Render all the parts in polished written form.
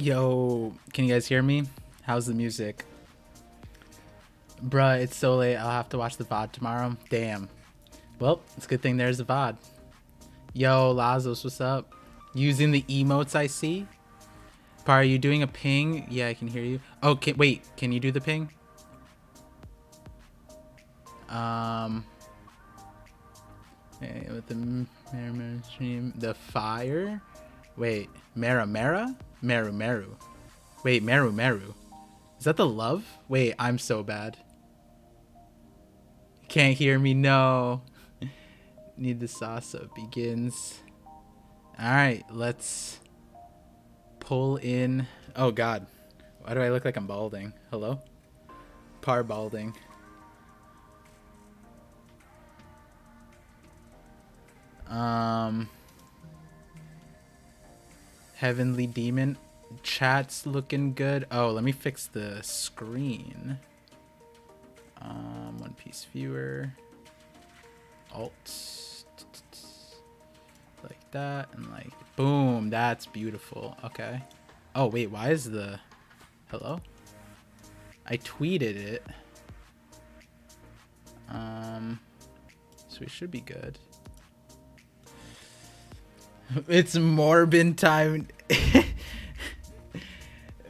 Yo, can you guys hear me? How's the music? Bruh, it's so late. I'll have to watch the VOD tomorrow. Damn. Well, it's a good thing there's a VOD. Yo, Lazos, what's up? Using the emotes I see? Par, are you doing a ping? Yeah, I can hear you. Oh, wait, can you do the ping? With the stream, the fire? Wait, Mera? Meru. Wait, Meru. Is that the love? Wait, I'm so bad. Can't hear me, no. Need the salsa. Begins. Alright, let's pull in. Oh god. Why do I look like I'm balding? Hello? Par balding. Heavenly Demon. Chat's looking good. Oh, let me fix the screen. One Piece viewer. Alt. Like that. And like, boom. That's beautiful. Okay. Oh, wait. Why is the... Hello? I tweeted it. So we should be good. It's Morbin time.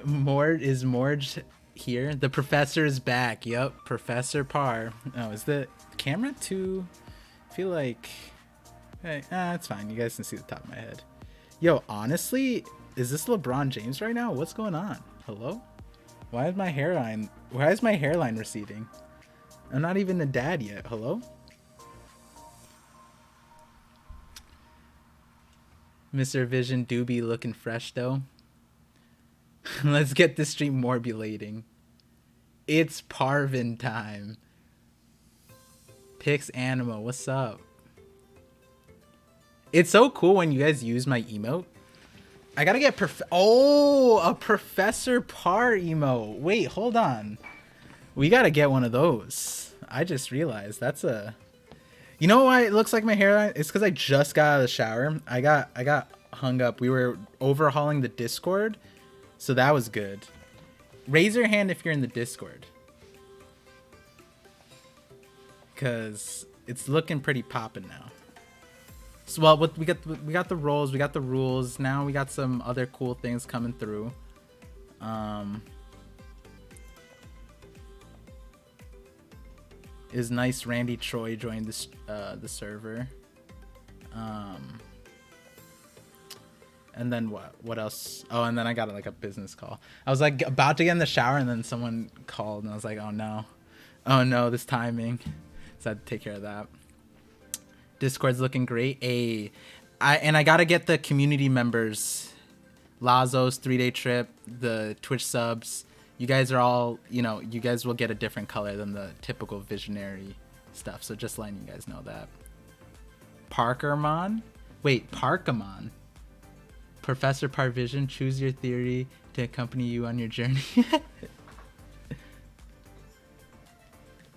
Is Morge here? The professor is back. Yep, Professor Par. Oh, is the camera too? I feel like... Hey, it's fine. You guys can see the top of my head. Yo, honestly, is this LeBron James right now? What's going on? Hello? Why is my hairline receding? I'm not even a dad yet. Hello? Mr. Vision do be looking fresh though. Let's get this stream morbulating. It's Parvin time. Pix Animo, what's up? It's so cool when you guys use my emote. I gotta get a Professor Par emote. Wait, hold on. We gotta get one of those. I just realized that's a... You know why it looks like my hairline? It's because I just got out of the shower. I got hung up. We were overhauling the Discord, so that was good. Raise your hand if you're in the Discord, because it's looking pretty poppin' now. So, well, we got the roles, we got the rules. Now we got some other cool things coming through. Is nice Randy Troy joined the server. And then what else? Oh, and then I got like a business call. I was like about to get in the shower, and then someone called, and I was like, oh no, this timing. So I had to take care of that. Discord's looking great. I gotta get the community members, Lazos 3-day trip, the Twitch subs. You guys are all, you guys will get a different color than the typical visionary stuff. So just letting you guys know that. Parkermon? Wait, Parkamon. Professor Parvision, choose your theory to accompany you on your journey.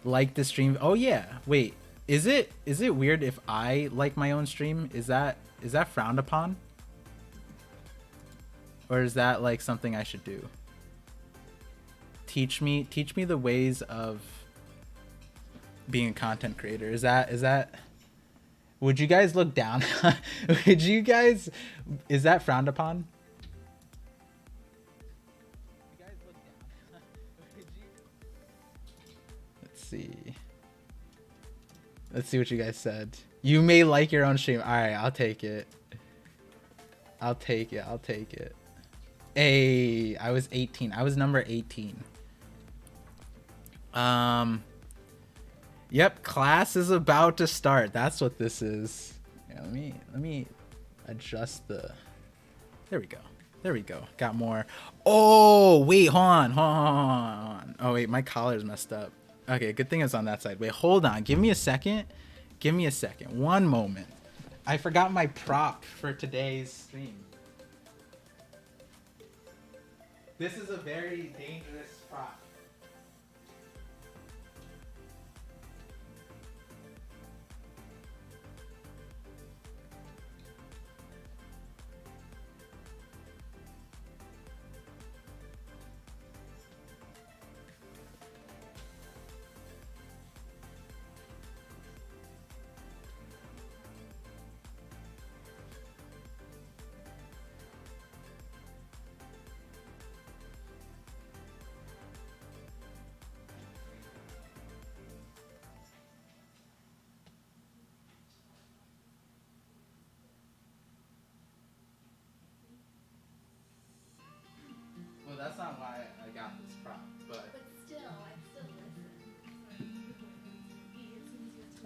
Like the stream. Oh yeah. Wait, is it weird if I like my own stream? Is that frowned upon? Or is that like something I should do? Teach me the ways of being a content creator. Is that would you guys look down? Is that frowned upon? Let's see what you guys said. You may like your own stream. All right, I'll take it. Hey, I was 18. I was number 18. Yep, class is about to start. That's what this is. Yeah, let me adjust the... There we go. Got more. Oh, wait, hold on. Oh, wait, my collar's messed up. Okay, good thing it's on that side. Wait, hold on. Give me a second. One moment. I forgot my prop for today's stream. This is a very dangerous prop.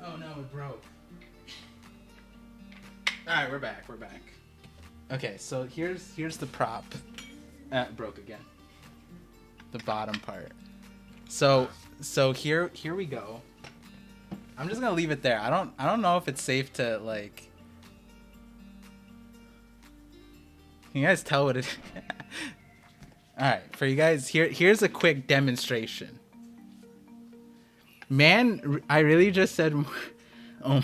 Oh no, it broke. Alright, we're back. Okay, so here's the prop. It broke again. The bottom part. So here we go. I'm just gonna leave it there. I don't know if it's safe to like. Can you guys tell what it? All right, for you guys, here's a quick demonstration. Man, I really just said, oh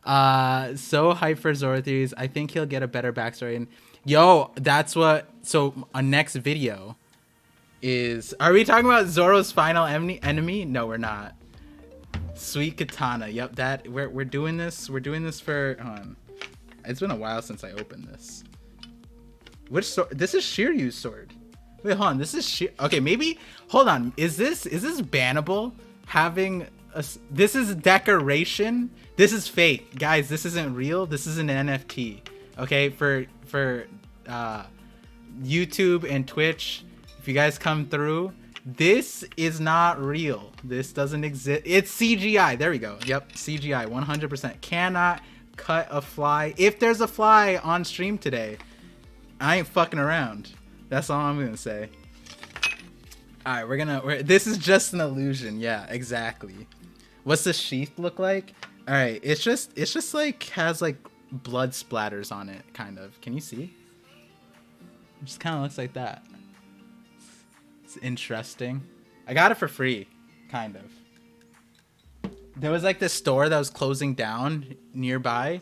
my. So hyped for Zoro theories. I think he'll get a better backstory. And yo, that's what. So our next video is. Are we talking about Zoro's final enemy? No, we're not. Sweet katana. Yep, that we're doing this. We're doing this for. It's been a while since I opened this. Which sword? This is Shiryu's sword. Wait, hold on. This is okay, maybe. Hold on. Is this bannable? Having a. This is decoration. This is fake, guys. This isn't real. This is an NFT. Okay, for YouTube and Twitch. If you guys come through, this is not real. This doesn't exist. It's CGI. There we go. Yep, CGI. 100%. Cannot cut a fly. If there's a fly on stream today, I ain't fucking around. That's all I'm gonna say. All right, this is just an illusion. Yeah, exactly. What's the sheath look like? All right, it's just like has like blood splatters on it, kind of. Can you see? It just kind of looks like that. It's interesting. I got it for free, kind of. There was like this store that was closing down nearby,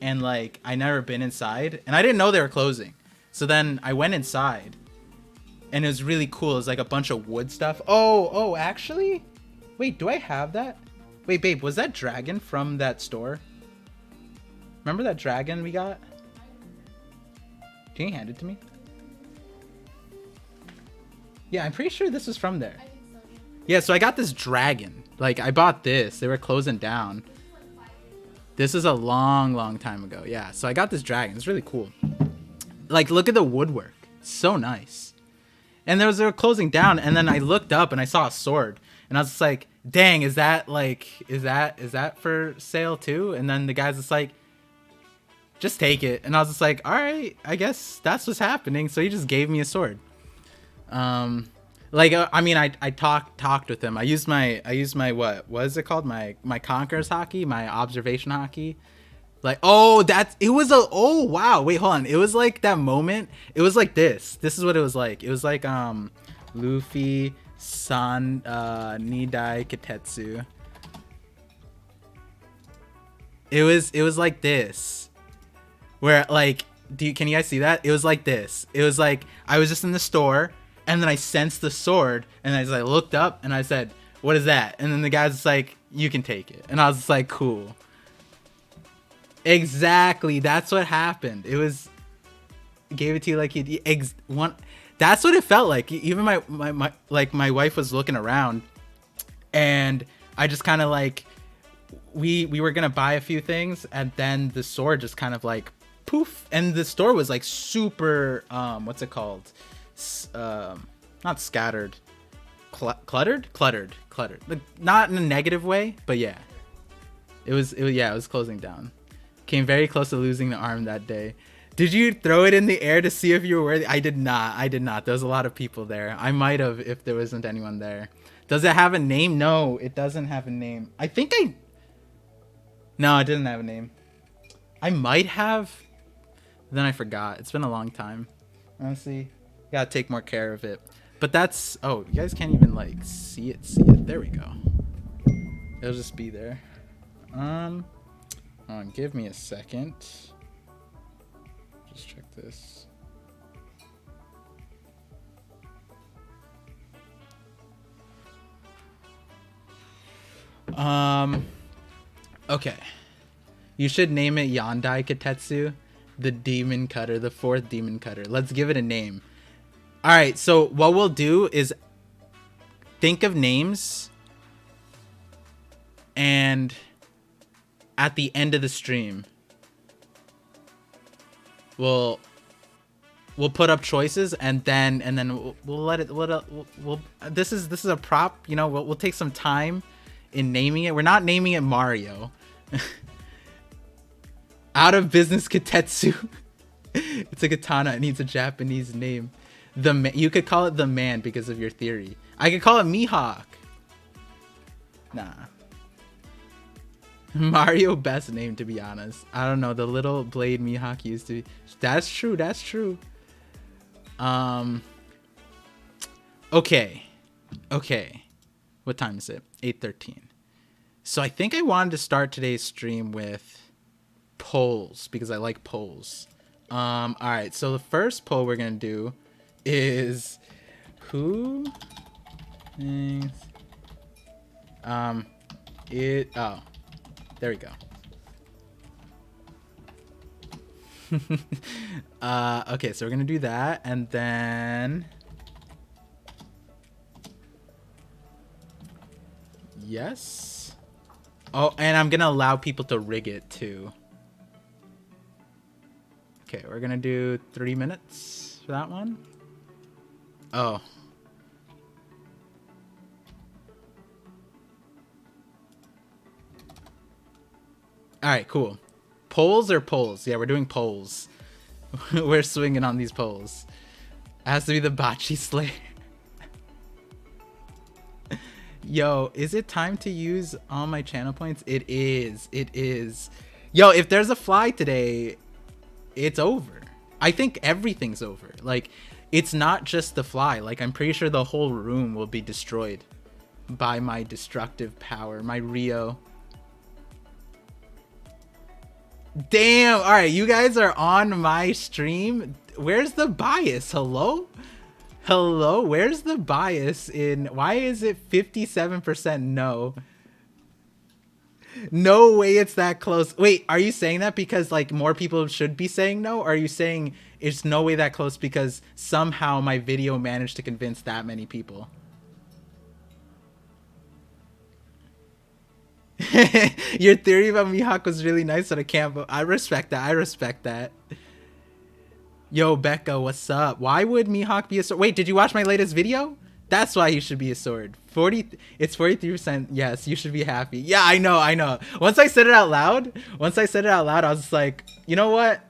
and like I never been inside, and I didn't know they were closing. So then I went inside, and it was really cool. It was like a bunch of wood stuff. Oh, actually? Wait, do I have that? Wait, babe, was that dragon from that store? Remember that dragon we got? Can you hand it to me? Yeah, I'm pretty sure this was from there. I think so. Yeah, so I got this dragon. Like, I bought this. They were closing down. This is a long time ago. Yeah, so I got this dragon. It's really cool. Like, look at the woodwork. It's so nice. And they were closing down, and then I looked up and I saw a sword, and I was just like, "Dang, is that for sale too?" And then the guy's just like, "Just take it." And I was just like, "All right, I guess that's what's happening." So he just gave me a sword. I mean, I talked with him. I used my what is it called? My Conqueror's hockey, my observation hockey. Like, oh, oh, wow. Wait, hold on. It was like that moment. It was like this. This is what it was like. It was like, Luffy, San, Nidai, Kitetsu. It was like this. Where, like, can you guys see that? It was like this. It was like, I was just in the store, and then I sensed the sword, and I just like looked up, and I said, "What is that?" And then the guy's just like, "You can take it." And I was just like, "Cool." Exactly, that's what happened. It was gave it to you like that's what it felt like. Even my wife was looking around, and I just kind of like we were gonna buy a few things, and then the sword just kind of like poof, and the store was like super what's it called, not scattered, cluttered, like, not in a negative way, but yeah, it was closing down. Came very close to losing the arm that day. Did you throw it in the air to see if you were worthy? I did not. There was a lot of people there. I might have if there wasn't anyone there. Does it have a name? No, it doesn't have a name. No, it didn't have a name. I might have. Then I forgot. It's been a long time. Honestly, gotta take more care of it. But that's, oh, you guys can't even like see it. There we go. It'll just be there. Give me a second. Just check this. Okay. You should name it Yandai Kitetsu, the demon cutter, the fourth demon cutter. Let's give it a name. All right, so what we'll do is think of names, and at the end of the stream, we'll put up choices, and then we'll let it. This is a prop. You know, we'll take some time in naming it. We're not naming it Mario. Out of business Katetsu. It's a katana. It needs a Japanese name. You could call it the man because of your theory. I could call it Mihawk. Nah. Mario best name, to be honest. I don't know. The little blade Mihawk used to be. That's true. That's true. Okay. Okay. What time is it? 8:13. So I think I wanted to start today's stream with polls because I like polls. All right. So the first poll we're going to do is who thinks oh, there we go. Okay, so we're gonna do that, and then yes. Oh, and I'm gonna allow people to rig it too. Okay, we're gonna do 3 minutes for that one. Oh. All right, cool. Polls or polls? Yeah, we're doing polls. We're swinging on these polls. It has to be the Bocce Slayer. Yo, is it time to use all my channel points? It is. It is. Yo, if there's a fly today, it's over. I think everything's over. Like, it's not just the fly. Like, I'm pretty sure the whole room will be destroyed by my destructive power, my Rio. Damn. All right, you guys are on my stream. Where's the bias? Hello? Hello? Where's the bias in... Why is it 57% no? No way it's that close. Wait, are you saying that because like more people should be saying no? Or are you saying it's no way that close because somehow my video managed to convince that many people? Your theory about Mihawk was really nice, but I can't. I respect that. I respect that. Yo, Becca, what's up? Why would Mihawk be a sword? Wait, did you watch my latest video? That's why he should be a sword. It's 43%. Yes, you should be happy. Yeah, I know, I know. Once I said it out loud, I was just like, you know what?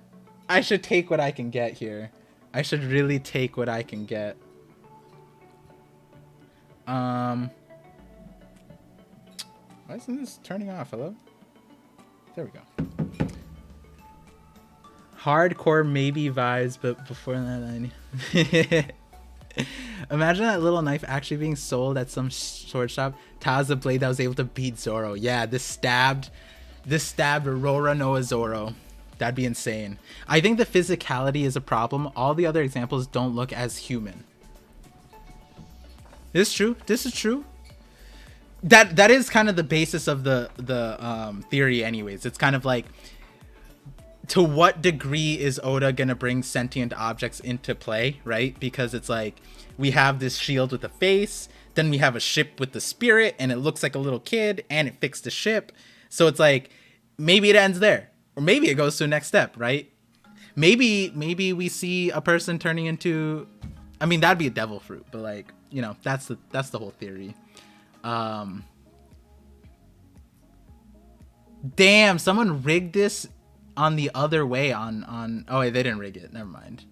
I should take what I can get here. I should really take what I can get. Why isn't this turning off? Hello? There we go. Hardcore maybe vibes, but before that, imagine that little knife actually being sold at some sword shop. Ta's the blade that was able to beat Zoro. Yeah, this stabbed Aurora Noah Zoro. That'd be insane. I think the physicality is a problem. All the other examples don't look as human. This is true. This is true. That is kind of the basis of the theory anyways. It's kind of like, to what degree is Oda gonna bring sentient objects into play, right? Because it's like, we have this shield with a face, then we have a ship with the spirit, and it looks like a little kid, and it fixed the ship. So it's like, maybe it ends there, or maybe it goes to the next step, right? Maybe we see a person turning into, I mean, that'd be a devil fruit, but like, you know, that's the whole theory. Damn, someone rigged this on the other way on oh wait, they didn't rig it, never mind.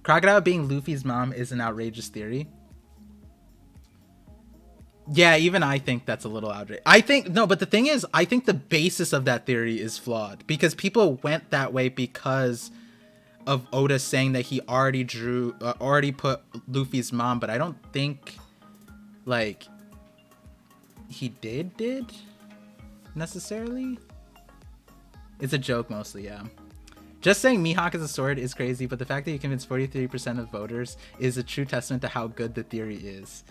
Crocodile being Luffy's mom is an outrageous theory. Yeah, even I think that's a little outrageous. I think, no, but the thing is, I think the basis of that theory is flawed because people went that way because of Oda saying that he already put Luffy's mom, but I don't think like he did necessarily. It's a joke mostly, yeah. Just saying Mihawk is a sword is crazy, but the fact that you convinced 43% of voters is a true testament to how good the theory is.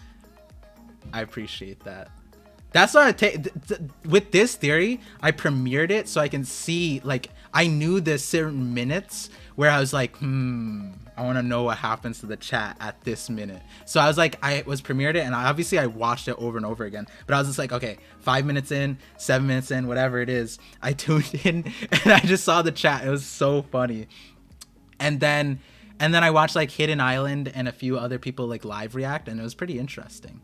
I appreciate that. That's what I take with this theory. I premiered it so I can see, like, I knew there's certain minutes where I was like, I want to know what happens to the chat at this minute. So I was like, I premiered it, and obviously I watched it over and over again. But I was just like, okay, 5 minutes in, 7 minutes in, whatever it is, I tuned in and I just saw the chat. It was so funny. And then I watched like Hidden Island and a few other people like live react, and it was pretty interesting.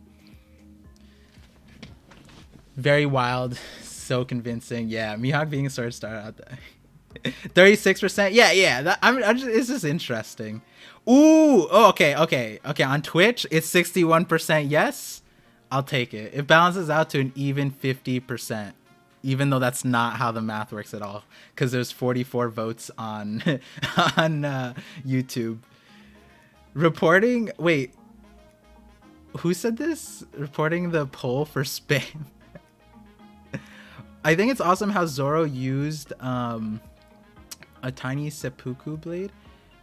Very wild, so convincing. Yeah, Mihawk being a sword star out there. 36%. Yeah. It's just interesting. Ooh. Oh, okay. On Twitch, it's 61%. Yes, I'll take it. It balances out to an even 50%, even though that's not how the math works at all. Because there's 44 votes on on YouTube. Reporting. Wait. Who said this? Reporting the poll for spam. I think it's awesome how Zoro used a tiny seppuku blade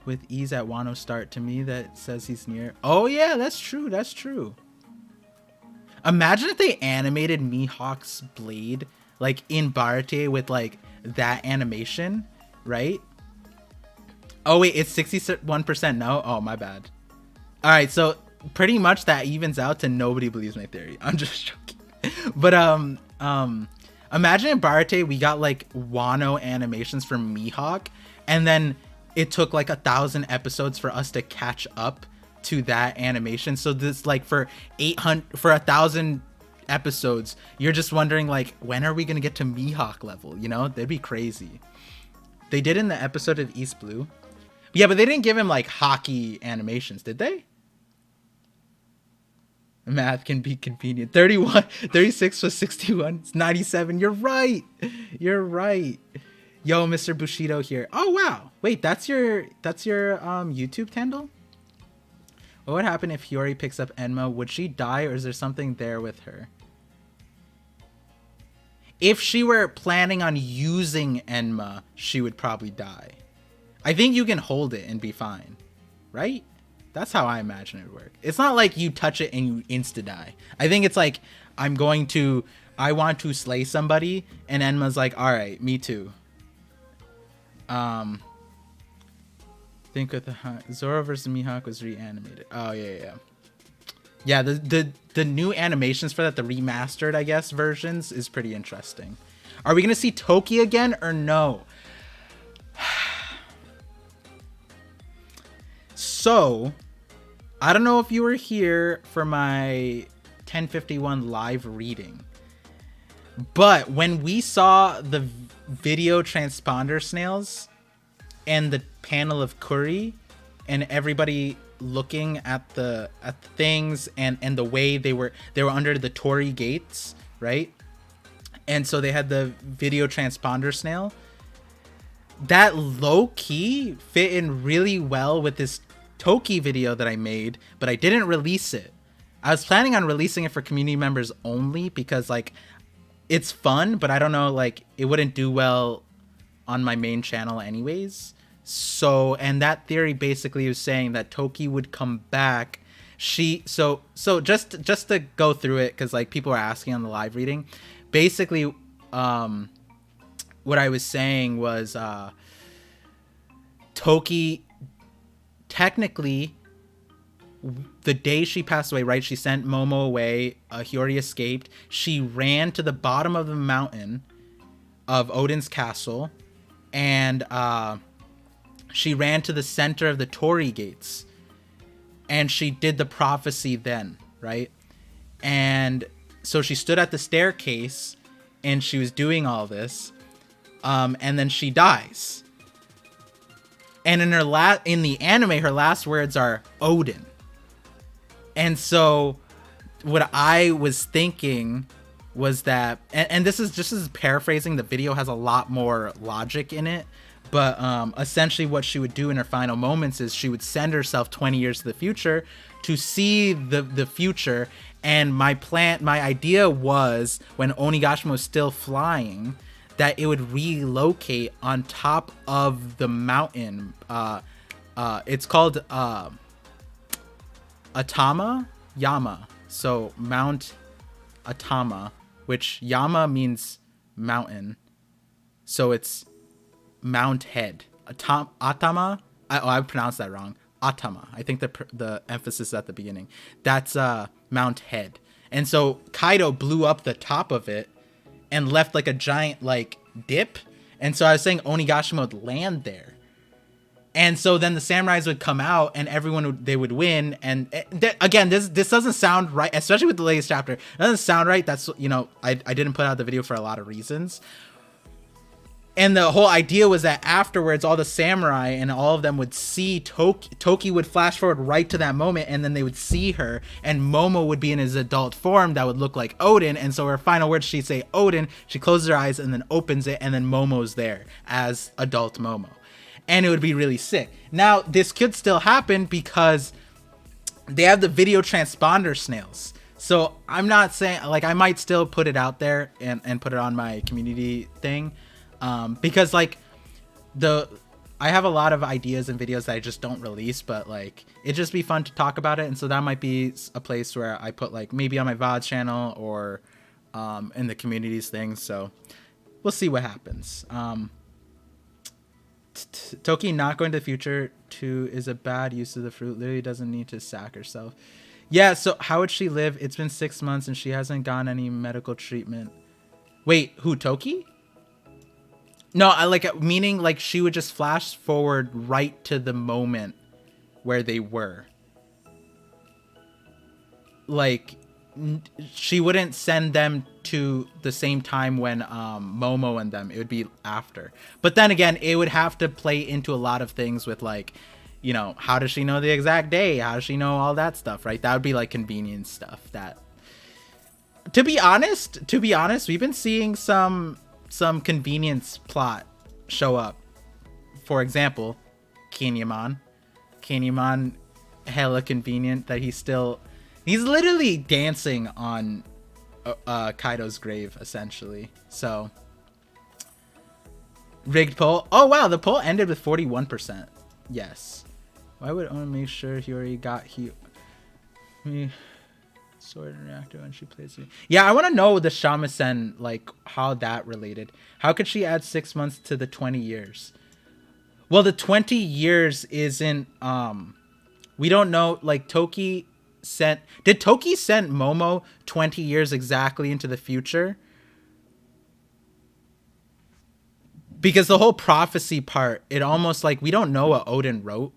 with ease at Wano start. To me, that says he's near. Oh yeah, that's true. Imagine if they animated Mihawk's blade like in Barate with like that animation, right? Oh wait, it's 61% no? Oh, my bad. All right, so pretty much that evens out to nobody believes my theory. I'm just joking. But imagine in Barate we got like Wano animations from Mihawk, and then it took like 1,000 episodes for us to catch up to that animation. So this like for 1,000 episodes, you're just wondering like, when are we gonna get to Mihawk level? You know, that'd be crazy. They did in the episode of East Blue. Yeah, but they didn't give him like hockey animations, did they? Math can be convenient. 36 plus 61. It's 97. You're right. Yo, Mr. Bushido here. Oh wow. Wait, that's your YouTube handle? What would happen if Hiyori picks up Enma? Would she die, or is there something there with her? If she were planning on using Enma, she would probably die. I think you can hold it and be fine, right? That's how I imagine it would work. It's not like you touch it and you insta-die. I think it's like, I want to slay somebody, and Enma's like, alright, me too. Think with the Zoro versus Mihawk was reanimated. Oh, yeah. Yeah, the new animations for that, the remastered, I guess, versions, is pretty interesting. Are we going to see Toki again or no? So, I don't know if you were here for my 1051 live reading, but when we saw the video transponder snails and the panel of Kuri and everybody looking at the things and the way they were under the Torii gates, right? And so they had the video transponder snail. That low key fit in really well with this Toki video that I made, but I didn't release it. I was planning on releasing it for community members only because like it's fun, but I don't know, like it wouldn't do well on my main channel anyways. So, and that theory basically was saying that Toki would come back. So just to go through it, because like people are asking on the live reading, basically what I was saying was Toki, technically, the day she passed away, right? She sent Momo away. Hiyori escaped. She ran to the bottom of the mountain of Odin's castle, and she ran to the center of the Torii gates, and she did the prophecy then, right? And so she stood at the staircase, and she was doing all this, and then she dies. And in in the anime, her last words are Odin. And so what I was thinking was that, and this is just as paraphrasing, the video has a lot more logic in it, but essentially what she would do in her final moments is she would send herself 20 years to the future to see the future. And my idea was, when Onigashima was still flying, that it would relocate on top of the mountain. It's called Atama Yama. So Mount Atama, which Yama means mountain. So it's Mount Head. Atama. I pronounced that wrong. Atama. I think the emphasis is at the beginning. That's Mount Head. And so Kaido blew up the top of it and left like a giant like dip. And so I was saying Onigashima would land there. And so then the samurais would come out and they would win. And again, this doesn't sound right, especially with the latest chapter. It doesn't sound right. That's, you know, I didn't put out the video for a lot of reasons. And the whole idea was that afterwards, all the samurai and all of them would see Toki would flash forward right to that moment, and then they would see her, and Momo would be in his adult form that would look like Odin. And so her final words, she'd say Odin, she closes her eyes and then opens it, and then Momo's there as adult Momo. And it would be really sick. Now, this could still happen because they have the video transponder snails. So I'm not saying, like, I might still put it out there and put it on my community thing. Because like I have a lot of ideas and videos that I just don't release, but like it'd just be fun to talk about it. And so that might be a place where I put like maybe on my VOD channel or in the communities thing. So we'll see what happens. Toki not going to the future 2 is a bad use of the fruit. Literally doesn't need to sack herself. Yeah, so how would she live? It's been 6 months and she hasn't gotten any medical treatment. Wait, who, Toki? No, I like, meaning like she would just flash forward right to the moment where they were. Like, she wouldn't send them to the same time when Momo and them. It would be after. But then again, it would have to play into a lot of things with like, you know, how does she know the exact day? How does she know all that stuff, right? That would be like convenience stuff. That, to be honest, we've been seeing some convenience plot show up. For example, Kinemon, hella convenient that he's literally dancing on Kaido's grave, essentially. So, rigged poll. Oh wow, the poll ended with 41%. Yes. Why would Owen make sure he already got sword and reactor when she plays it? Yeah, I want to know the Shamisen, like how that related. How could she add 6 months to the 20 years? Well, the 20 years isn't we don't know. Like did Toki send Momo 20 years exactly into the future? Because the whole prophecy part, it almost like we don't know what Odin wrote,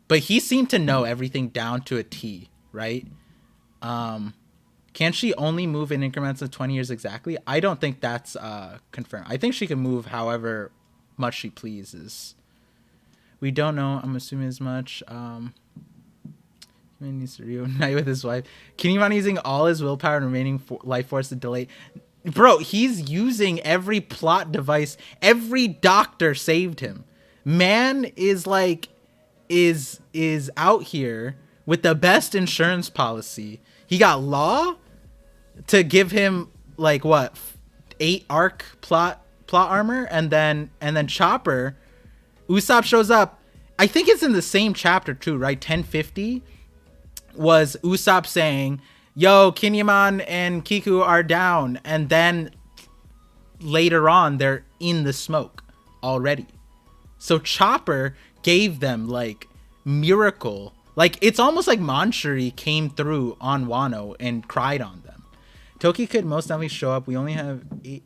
but he seemed to know everything down to a T, right? Can she only move in increments of 20 years exactly? I don't think that's confirmed. I think she can move however much she pleases. We don't know. I'm assuming as much. He needs to reunite with his wife. Kinemon using all his willpower and remaining life force to delay. Bro, he's using every plot device. Every doctor saved him. Man is like, is out here with the best insurance policy. He got Law to give him like what, 8 arc plot armor, and then Chopper. Usopp shows up. I think it's in the same chapter too, right? 1050 was Usopp saying, "Yo, Kinemon and Kiku are down," and then later on they're in the smoke already. So Chopper gave them like miracle. Like, it's almost like Manchuri came through on Wano and cried on them. Toki could most definitely show up. We only have 8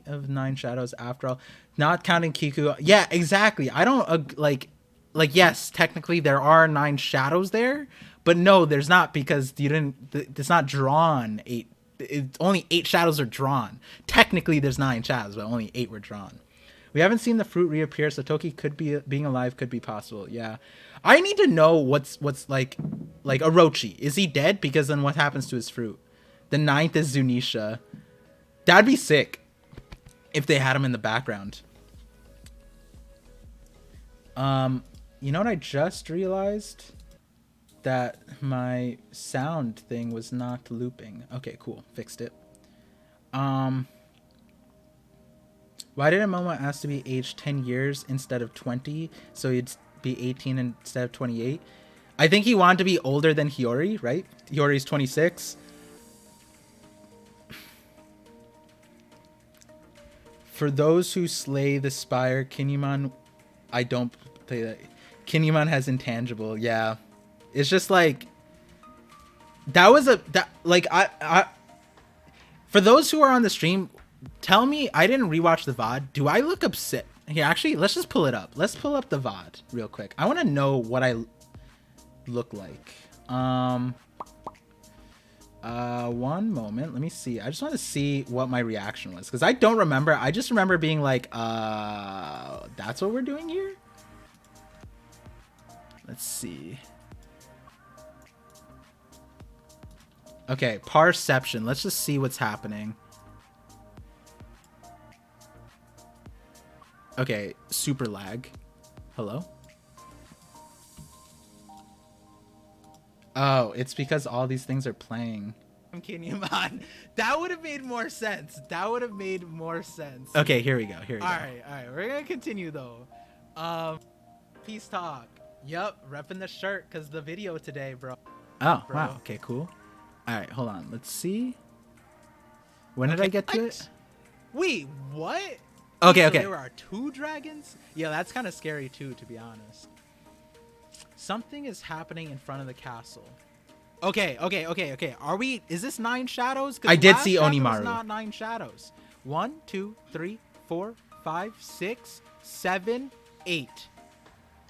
of 9 shadows after all, not counting Kiku. Yeah, exactly. I don't like yes, technically there are 9 shadows there, but no, there's not, because it's not drawn 8. Only 8 shadows are drawn. Technically there's 9 shadows, but only 8 were drawn. We haven't seen the fruit reappear, so Toki could be being alive could be possible. Yeah. I need to know what's like Orochi. Is he dead? Because then what happens to his fruit? The 9th is Zunisha. That'd be sick if they had him in the background. You know what I just realized? That my sound thing was not looping. Okay, cool. Fixed it. Why didn't Momo ask to be aged 10 years instead of 20? So he'd be 18 instead of 28. I think he wanted to be older than Hiyori, right? Hiyori's 26. For those who slay the spire, Kinemon, I don't play that. Kinemon has intangible. Yeah. It's just like, I for those who are on the stream, tell me, I didn't rewatch the VOD. Do I look upset Here, actually, let's just pull it up. Let's pull up the VOD real quick. I want to know what I look like. One moment. Let me see. I just want to see what my reaction was because I don't remember. I just remember being like, that's what we're doing here? Let's see. Okay, Parception. Let's just see what's happening. Okay, super lag. Hello? Oh, it's because all ththese things are playing. I'm kidding you, man. That would have made more sense. That would have made more sense. Okay, here we go. Here we go. All right. We're gonna continue though. Peace talk. Yup, repping the shirt because the video today, bro. Oh, bro. Wow. Okay, cool. All right, hold on. Let's see. When did I get to it? Wait, what? Okay, so there are 2 dragons? Yeah, that's kind of scary too, to be honest. Something is happening in front of the castle. Okay. Are we? Is this 9 shadows? I did see Onimaru. Not 9 shadows. 1, 2, 3, 4, 5, 6, 7, 8.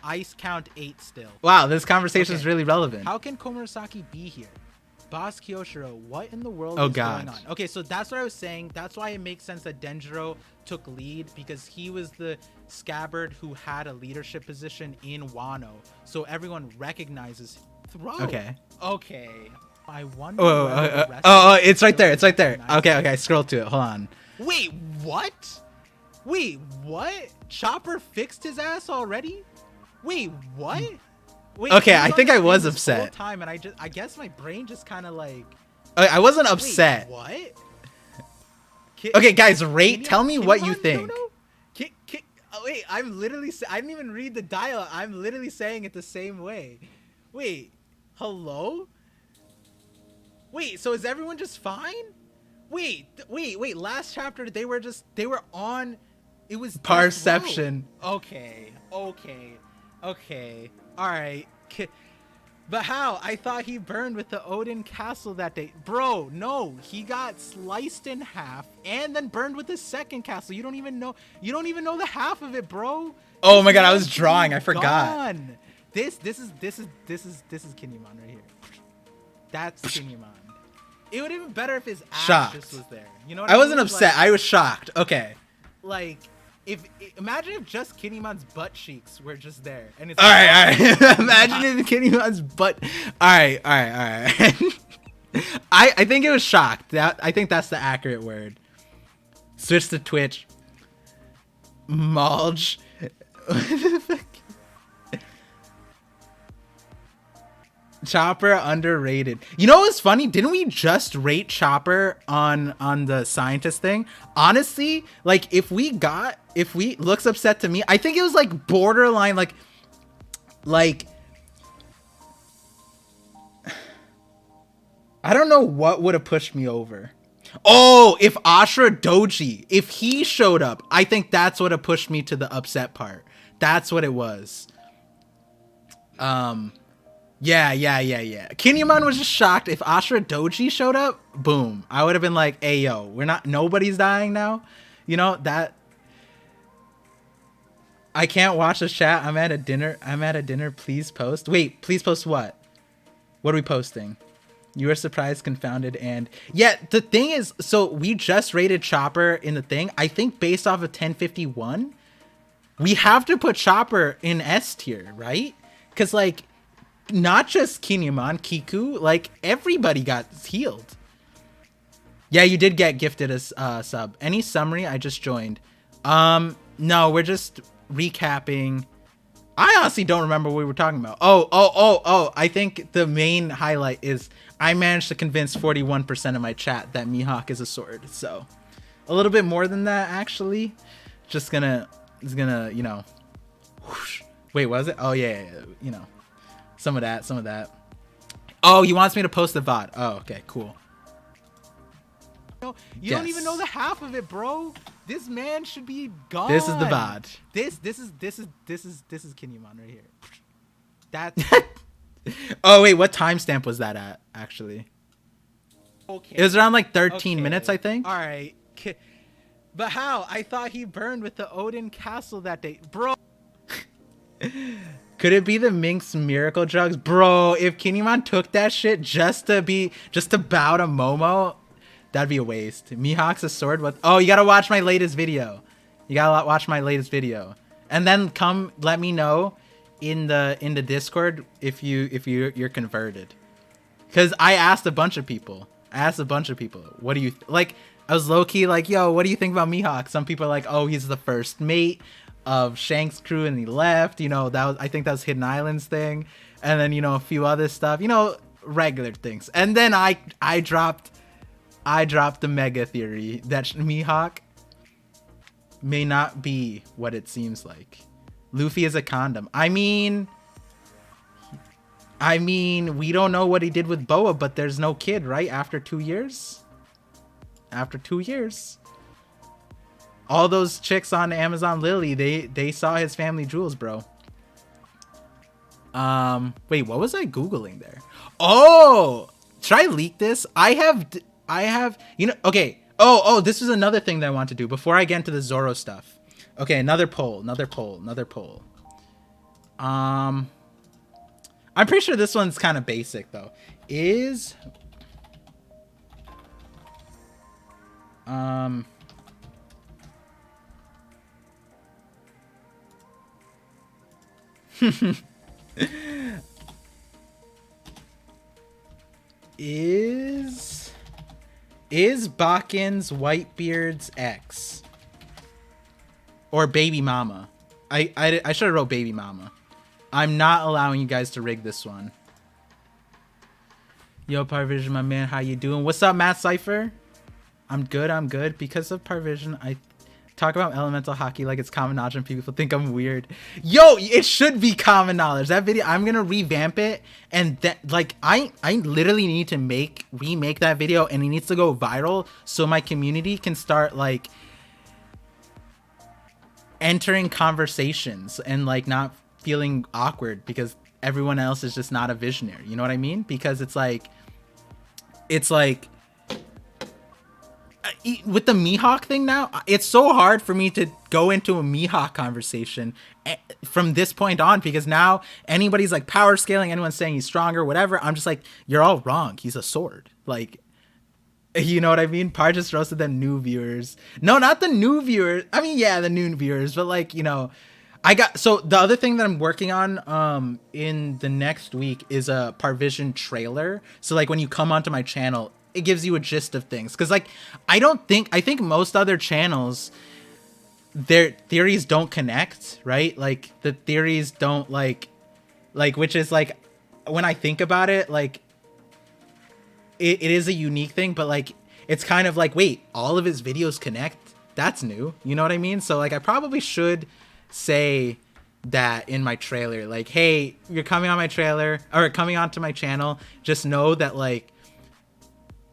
Ice count 8 still. Wow, this conversation is really relevant. How can Komurasaki be here? Boss Kyoshiro, what in the world is going on? Okay, so that's what I was saying. That's why it makes sense that Denjiro took lead because he was the scabbard who had a leadership position in Wano. So everyone recognizes him. Okay. I wonder. Oh, it's right there. It's right there. Okay. Scroll to it. Hold on. Wait, what? Chopper fixed his ass already? Wait, what? Wait, okay, I think I was upset. Time and I guess my brain just kind of like. I wasn't upset. Wait, what? Okay, guys, rate. Tell me what you think. Wait, I didn't even read the dialogue. I'm literally saying it the same way. Wait, hello? Wait, so is everyone just fine? Wait. Last chapter, they were on. It was Parception. Okay. All right. But how? I thought he burned with the Odin castle that day. Bro, no. He got sliced in half and then burned with his second castle. You don't even know the half of it, bro. Oh my god, I was drawing. I forgot. This is Kinemon right here. That's Kinemon. It would have been better if his ass just was there. You know what I wasn't upset. I was shocked. Okay. Like imagine if just Kinemon's butt cheeks were just there, and it's all right. Imagine if Kinemon's butt. All right. I think it was shocked. I think that's the accurate word. Switch to Twitch. Mulch. What the fuck? Chopper underrated. You know what's funny? Didn't we just rate Chopper on the scientist thing? Honestly, like if we looks upset to me, I think it was like borderline like I don't know what would have pushed me over. Oh, if Ashura Doji, if he showed up, I think that's what have pushed me to the upset part. That's what it was. Yeah. Kinemon was just shocked. If Ashura Doji showed up, boom. I would have been like, hey, yo, nobody's dying now. You know, that. I can't watch the chat. I'm at a dinner. Please post. Wait, please post what? What are we posting? You were surprised, confounded, and... Yeah, the thing is, so we just rated Chopper in the thing. I think based off of 1051, we have to put Chopper in S tier, right? Because, like... Not just Kinemon, Kiku, like everybody got healed. Yeah, you did get gifted a sub. Any summary? I just joined. No, we're just recapping. I honestly don't remember what we were talking about. Oh. I think the main highlight is I managed to convince 41% of my chat that Mihawk is a sword. So a little bit more than that, actually. It's gonna, you know, whoosh. Wait, was it? Oh yeah, you know. Some of that. Oh, he wants me to post the VOD. Oh, okay, cool. You don't even know the half of it, bro. This man should be gone. This is the VOD. This is Kinemon right here. That's. Oh wait, what timestamp was that at? Actually, okay. It was around like 13 minutes, I think. All right. But how? I thought he burned with the Odin castle that day. Bro. Could it be the Minx miracle drugs? Bro, if Kinemon took that shit just to bow to Momo, that'd be a waste. Mihawk's a sword with... Oh, you gotta watch my latest video. You gotta watch my latest video. And then come let me know in the Discord if you're converted. Cause I asked a bunch of people. What do you like? I was low key like, yo, what do you think about Mihawk? Some people are like, oh, he's the first mate of Shank's crew and he left. You know, I think that was Hidden Islands thing. And then, you know, a few other stuff, you know, regular things. And then I dropped the mega theory that Mihawk may not be what it seems like. Luffy is a condom. I mean, we don't know what he did with Boa, but there's no kid, right? After 2 years? After 2 years. All those chicks on Amazon Lily, they saw his family jewels, bro. Wait, what was I Googling there? Oh, should I leak this? I have, you know, okay. Oh, this is another thing that I want to do before I get into the Zoro stuff. Okay, another poll. I'm pretty sure this one's kind of basic though. Is is Bakken's Whitebeard's ex or baby mama? I should have wrote baby mama. I'm not allowing you guys to rig this one. Yo, Parvision, my man, how you doing? What's up, Matt Cypher? I'm good. Because of Parvision, I talk about elemental hockey like it's common knowledge and people think I'm weird. Yo, it should be common knowledge. That video, I'm gonna revamp it, and that, like, I literally need to remake that video, and it needs to go viral so my community can start like entering conversations and like not feeling awkward because everyone else is just not a visionary. You know what I mean? Because it's like with the Mihawk thing now, it's so hard for me to go into a Mihawk conversation from this point on, because now anybody's like power scaling, anyone's saying he's stronger, whatever, I'm just like, you're all wrong. He's a sword. Like, you know what I mean? Par just roasted them new viewers. No, not the new viewers. I mean, yeah, the new viewers, but like, you know, so the other thing that I'm working on in the next week is a Parvision trailer. So like when you come onto my channel, it gives you a gist of things. Cause like, I think most other channels, their theories don't connect, right? Like the theories don't like, which is like, when I think about it, like it is a unique thing, but like, it's kind of like, wait, all of his videos connect? That's new. You know what I mean? So like, I probably should say that in my trailer, like, hey, you're coming on my trailer or coming onto my channel, just know that like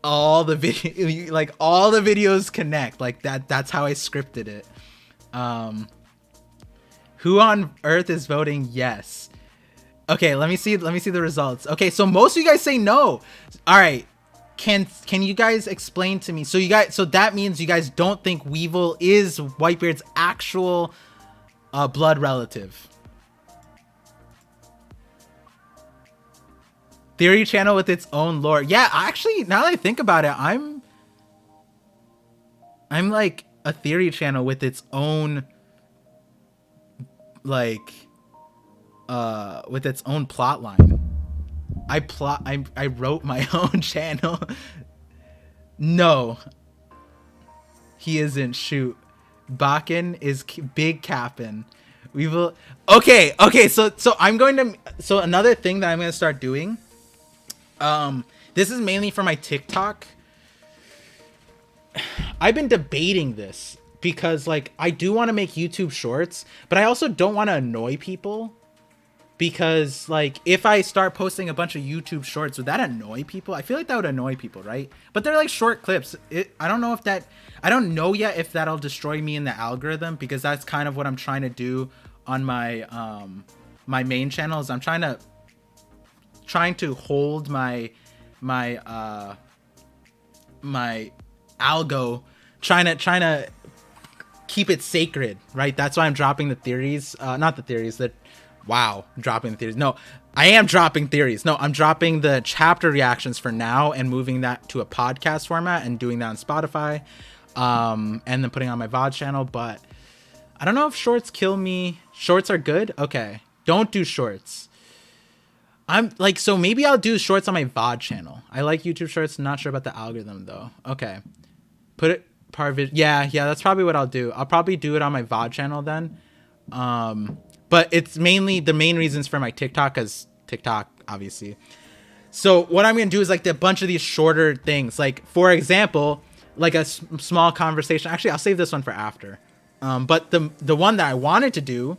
all the videos connect. Like that's how I scripted it. Who on earth is voting yes? Okay, let me see the results. Okay, so most of you guys say no. All right, can you guys explain to me? So that means you guys don't think Weevil is Whitebeard's actual blood relative. Theory channel with its own lore. Yeah, actually, now that I think about it, I'm like a theory channel with its own like with its own plot line. I wrote my own channel. No, he isn't. Shoot, Bakken is big capping. We will. Okay. So I'm going to. So another thing that I'm going to start doing. This is mainly for my TikTok. I've been debating this because like I do want to make YouTube shorts, but I also don't want to annoy people. Because like if I start posting a bunch of YouTube shorts, would that annoy people? I feel like that would annoy people, right? But they're like short clips. I don't know yet if that'll destroy me in the algorithm, because that's kind of what I'm trying to do on my my main channel. Is I'm trying to hold my algo, trying to keep it sacred, right? That's why I'm dropping the theories. Not the theories that, wow, dropping the theories. No, I am dropping theories. No, I'm dropping the chapter reactions for now and moving that to a podcast format and doing that on Spotify, and then putting on my VOD channel. But I don't know if shorts kill me. Shorts are good. Okay, don't do shorts. I'm like, so maybe I'll do shorts on my VOD channel. I like YouTube shorts. Not sure about the algorithm though. Okay, put it yeah, that's probably what I'll do. I'll probably do it on my VOD channel then. But it's mainly the main reasons for my TikTok, because TikTok, obviously. So what I'm going to do is like a bunch of these shorter things. Like, for example, like a small conversation. Actually, I'll save this one for after. But the one that I wanted to do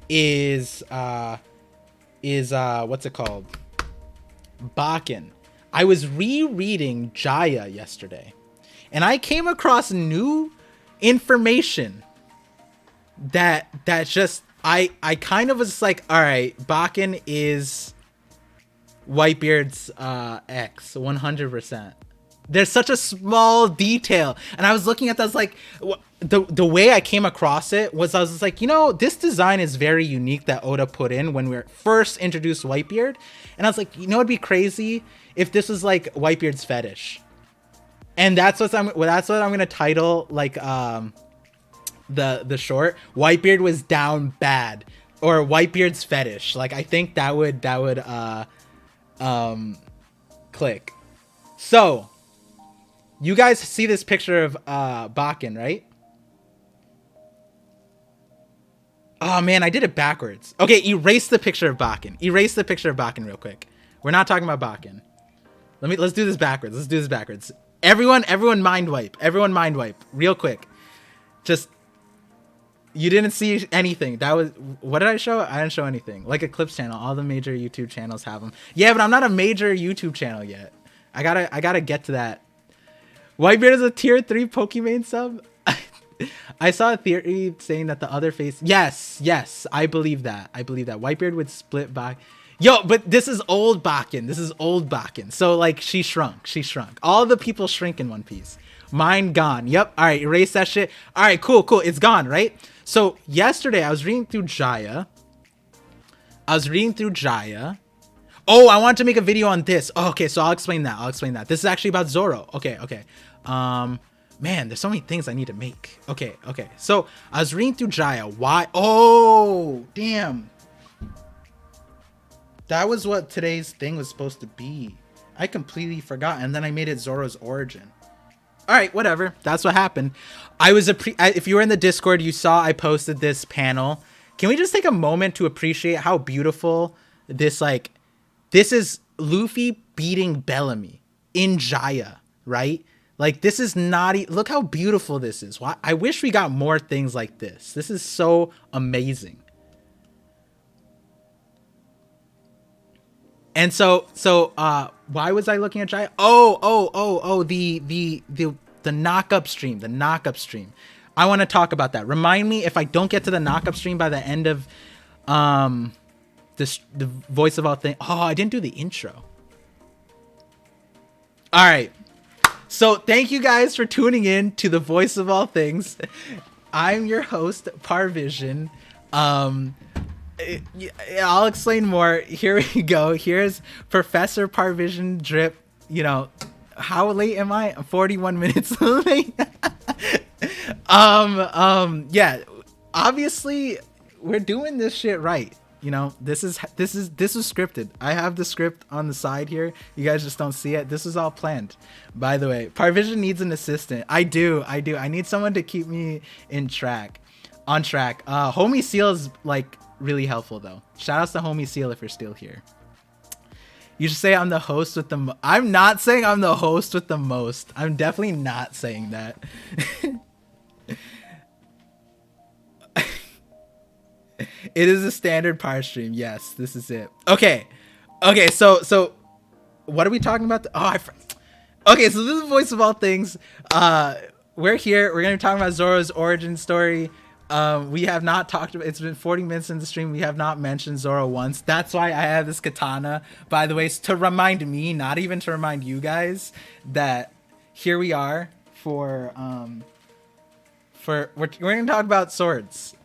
is what's it called? Bakken. I was rereading Jaya yesterday, and I came across new information that just I kind of was like, all right, Bakken is Whitebeard's ex 100%. There's such a small detail, and I was looking at that, I was like, the way I came across it was, I was just like, you know, this design is very unique that Oda put in when we were first introduced Whitebeard, and I was like, you know, it'd be crazy if this was like Whitebeard's Fetish, and that's what I'm gonna title like the short. Whitebeard was down bad, or Whitebeard's Fetish. Like, I think that would click. So you guys see this picture of Bakken, right? Oh man, I did it backwards. Okay, erase the picture of Bakken. Erase the picture of Bakken real quick. We're not talking about Bakken. Let's do this backwards. Let's do this backwards. Everyone mind wipe. Everyone mind wipe real quick. Just, you didn't see anything. That was, what did I show? I didn't show anything. Like Eclipse channel. All the major YouTube channels have them. Yeah, but I'm not a major YouTube channel yet. I gotta get to that. Whitebeard is a tier 3 Pokemon sub. I saw a theory saying that the other face. Yes, I believe that. Whitebeard would split back. Yo, but this is old Bakken. So like, she shrunk. All the people shrink in One Piece. Mine gone. Yep. All right, erase that shit. All right, cool. It's gone, right? So yesterday I was reading through Jaya. Oh, I wanted to make a video on this. Oh, okay, so I'll explain that. This is actually about Zoro. Okay. Man, there's so many things I need to make. Okay. So I was reading through Jaya. Why? Oh, damn. That was what today's thing was supposed to be. I completely forgot, and then I made it Zoro's origin. All right, whatever. That's what happened. If you were in the Discord, you saw I posted this panel. Can we just take a moment to appreciate how beautiful this, like, this is Luffy beating Bellamy in Jaya, right? Like, this is not, look how beautiful this is. I wish we got more things like this. This is so amazing. And so why was I looking at Jaya? Oh, the knock-up stream, I want to talk about that. Remind me if I don't get to the knock-up stream by the end of the Voice of All Things. Oh, I didn't do the intro. All right. So thank you guys for tuning in to the Voice of All Things. I'm your host, Parvision. I'll explain more. Here we go. Here's Professor Parvision drip. You know, how late am I? 41 minutes late. Yeah, obviously we're doing this shit right. You know, this is scripted. I have the script on the side here. You guys just don't see it. This is all planned. By the way, Parvision needs an assistant. I do. I need someone to keep me on track. Homie Seal is like really helpful though. Shout outs to Homie Seal if you're still here. You should say I'm the host with the I'm not saying I'm the host with the most. I'm definitely not saying that. It is a standard par stream. Yes, this is it. Okay, so what are we talking about? Okay, so this is Voice of All Things. We're here. We're going to be talking about Zoro's origin story. We have not talked about, it's been 40 minutes in the stream. We have not mentioned Zoro once. That's why I have this katana, by the way, to remind me, not even to remind you guys, that here we are for we're gonna talk about swords.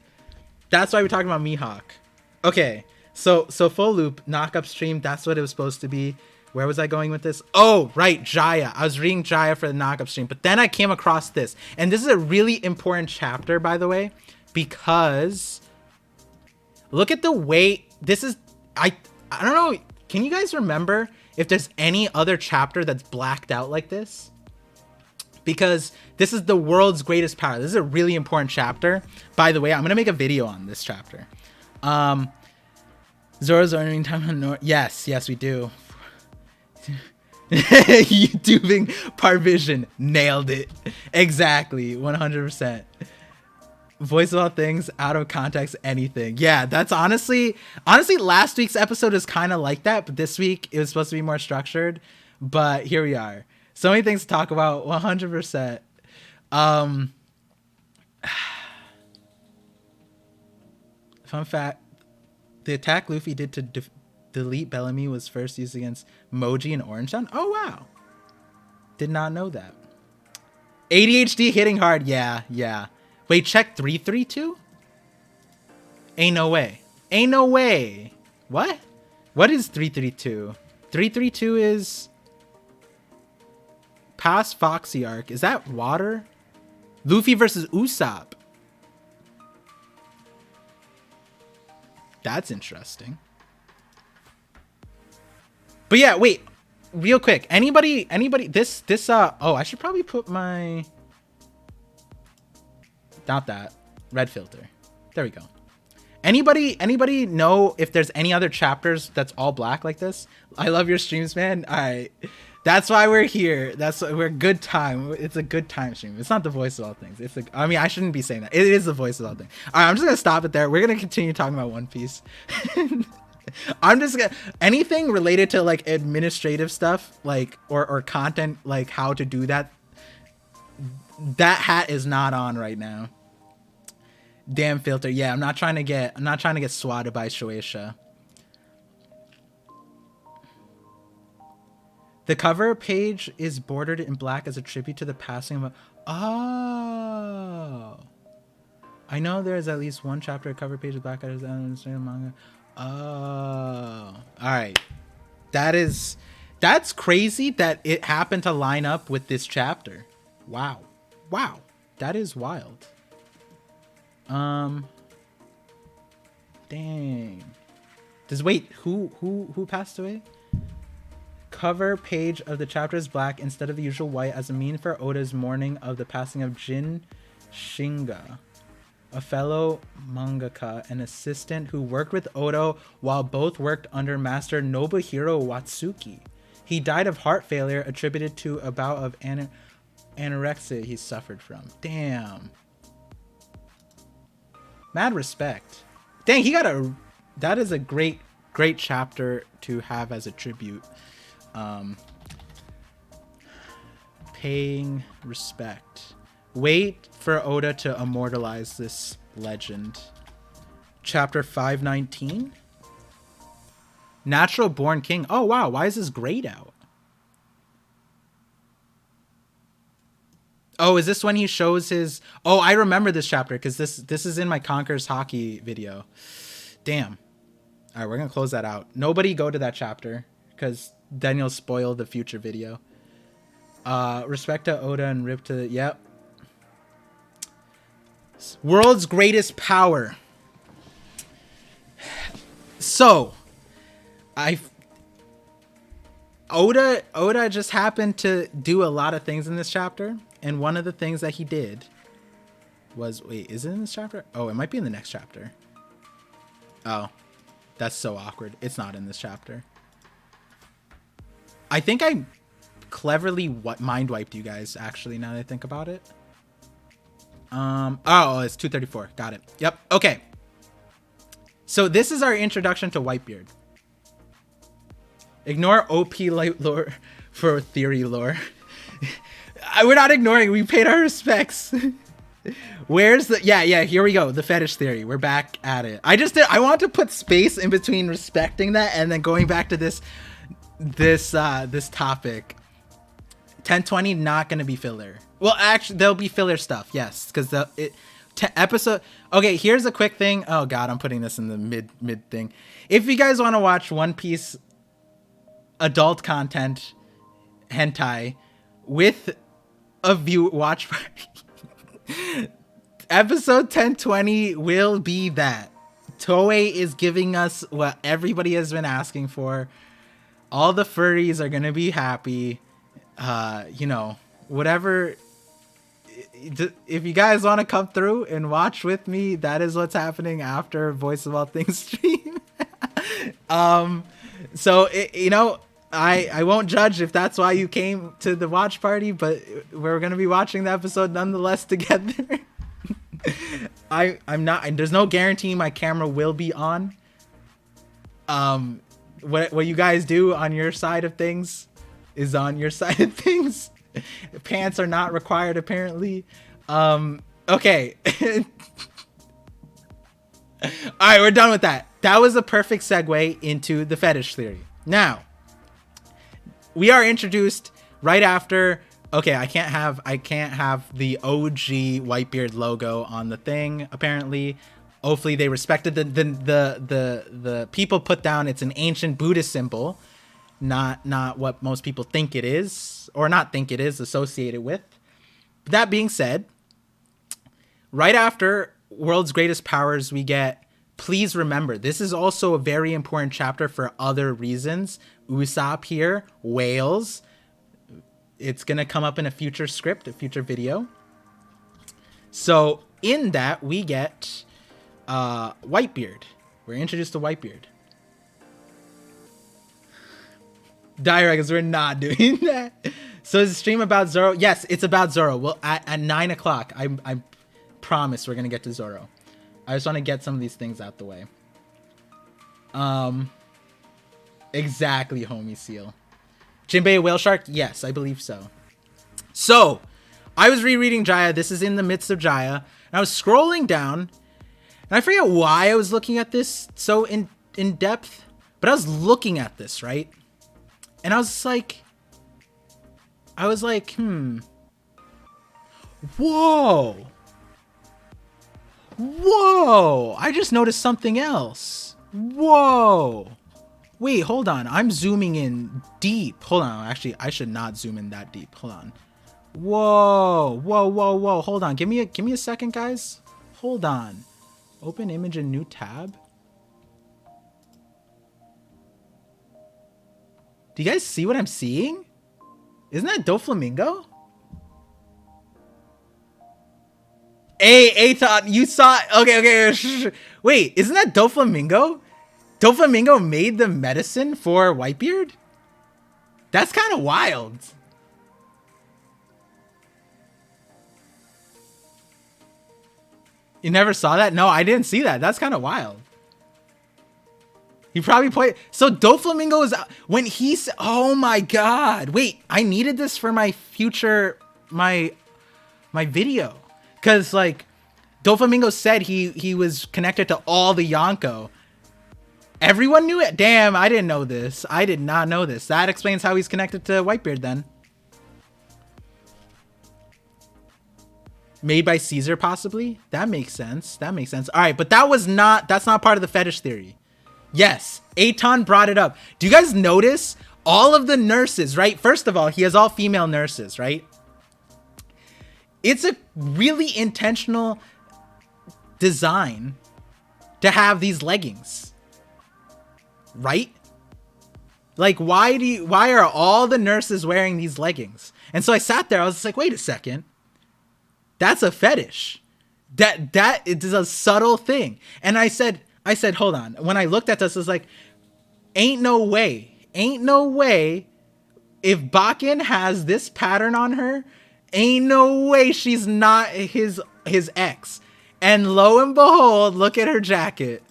That's why we're talking about Mihawk. Okay, so full loop, knock upstream. That's what it was supposed to be. Where was I going with this? Oh, right, Jaya. I was reading Jaya for the knock upstream, but then I came across this, and this is a really important chapter, by the way, because look at the way this is. I don't know. Can you guys remember if there's any other chapter that's blacked out like this? Because this is the world's greatest power. This is a really important chapter. By the way, I'm gonna make a video on this chapter. Zoro's earning time on North. Yes, we do. YouTubing Parvision. Nailed it. Exactly. 100%. Voice of all things, out of context, anything. Yeah, that's honestly last week's episode is kind of like that, but this week it was supposed to be more structured. But here we are. So many things to talk about. 100%. Fun fact: the attack Luffy did to delete Bellamy was first used against Moji and Orangetown. Oh wow, did not know that. ADHD hitting hard. Yeah. Wait, check 332. Ain't no way. What is 332? 332 is past Foxy arc. Is that water? Luffy versus Usopp. That's interesting. But yeah, wait, real quick. Anybody, this, oh, I should probably put my, not that, red filter. There we go. Anybody know if there's any other chapters that's all black like this? I love your streams, man. All right. That's why we're here. We're good time. It's a good time stream. It's not the voice of all things. I mean, I shouldn't be saying that. It is the voice of all things. All right, I'm just gonna stop it there. We're gonna continue talking about One Piece. I'm just gonna anything related to like administrative stuff, like or content, like how to do that. That hat is not on right now. Damn filter. Yeah, I'm not trying to get swatted by Shueisha. The cover page is bordered in black as a tribute to the passing of oh. I know there's at least one chapter cover page of black as manga. Oh. Alright. That's crazy that it happened to line up with this chapter. Wow. That is wild. Dang. Who passed away? Cover page of the chapter is black instead of the usual white as a mean for Oda's mourning of the passing of Jin Shinga, a fellow mangaka and assistant who worked with Oda while both worked under Master Nobuhiro Watsuki. He died of heart failure attributed to a bout of anorexia he suffered from. Damn. Mad respect. Dang, that is a great chapter to have as a tribute. Paying respect. Wait for Oda to immortalize this legend. Chapter 519. Natural Born King. Oh wow, why is this grayed out? Oh, is this when he shows his... Oh, I remember this chapter because this is in my Conquer's Hockey video. Damn. All right, we're going to close that out. Nobody go to that chapter because then you'll spoil the future video. Respect to Oda and rip to... Yep. World's greatest power. So, Oda just happened to do a lot of things in this chapter. And one of the things that he did was... Wait, is it in this chapter? Oh, it might be in the next chapter. Oh, that's so awkward. It's not in this chapter. I think I cleverly mind wiped you guys, actually, now that I think about it. Oh, it's 234. Got it. Yep. Okay. So this is our introduction to Whitebeard. Ignore OP lore for theory lore. We're not ignoring. We paid our respects. Where's the... Yeah, here we go. The fetish theory. We're back at it. I want to put space in between respecting that and then going back to this topic. 1020 not going to be filler. Well, actually, there'll be filler stuff. Yes, because episode. Okay, here's a quick thing. Oh God, I'm putting this in the mid thing. If you guys want to watch One Piece adult content hentai with a watch party, episode 1020 will be that. Toei is giving us what everybody has been asking for. All the furries are gonna be happy. You know, whatever. If you guys want to come through and watch with me, that is what's happening after Voice of All Things stream. So you know, I won't judge if that's why you came to the watch party, but we're gonna be watching the episode nonetheless together. I'm not. There's no guarantee my camera will be on. What you guys do on your side of things is on your side of things. Pants are not required, apparently. Okay. All right, we're done with that. That was a perfect segue into the fetish theory. Now, we are introduced right after. Okay, I can't have the OG Whitebeard logo on the thing, apparently. Hopefully they respected the people put down. It's an ancient Buddhist symbol, not what most people think it is, or not think it is associated with. That being said, right after World's Greatest Powers, we get, please remember, this is also a very important chapter for other reasons. Usopp here, whales. It's going to come up in a future script, a future video. So in that, we get Whitebeard. We're introduced to Whitebeard. Direct, we're not doing that. So is the stream about Zoro? Yes, it's about Zoro. Well, at 9 o'clock, I promise we're going to get to Zoro. I just want to get some of these things out the way. Exactly, homie seal. Jinbei a whale shark? Yes, I believe so. So, I was rereading Jaya. This is in the midst of Jaya. And I was scrolling down. And I forget why I was looking at this so in depth. But I was looking at this, right? And I was like, whoa. Whoa. I just noticed something else. Whoa. Wait, hold on. I'm zooming in deep. Hold on. Actually, I should not zoom in that deep. Hold on. Whoa. Whoa, whoa, whoa. Hold on. Give me a second, guys. Hold on. Open image in new tab. Do you guys see what I'm seeing? Isn't that Doflamingo? Hey, Todd, you saw it. Okay. Wait, isn't that Doflamingo? Doflamingo made the medicine for Whitebeard? That's kind of wild. You never saw that? No, I didn't see that. That's kind of wild. He probably played. So Doflamingo is when he's. Oh my God! Wait, I needed this for my future my video, because like Doflamingo said he was connected to all the Yonko. Everyone knew it. Damn, I didn't know this. I did not know this. That explains how he's connected to Whitebeard then. Made by Caesar, possibly. That makes sense. That makes sense. All right, but that's not part of the fetish theory. Yes, Aton brought it up. Do you guys notice all of the nurses, right? First of all, he has all female nurses, right? It's a really intentional design to have these leggings. Right? Like, why are all the nurses wearing these leggings? And so I sat there, I was like, wait a second. That's a fetish. That it is a subtle thing. And I said, hold on. When I looked at this, I was like, ain't no way if Bakken has this pattern on her, ain't no way she's not his ex. And lo and behold, look at her jacket.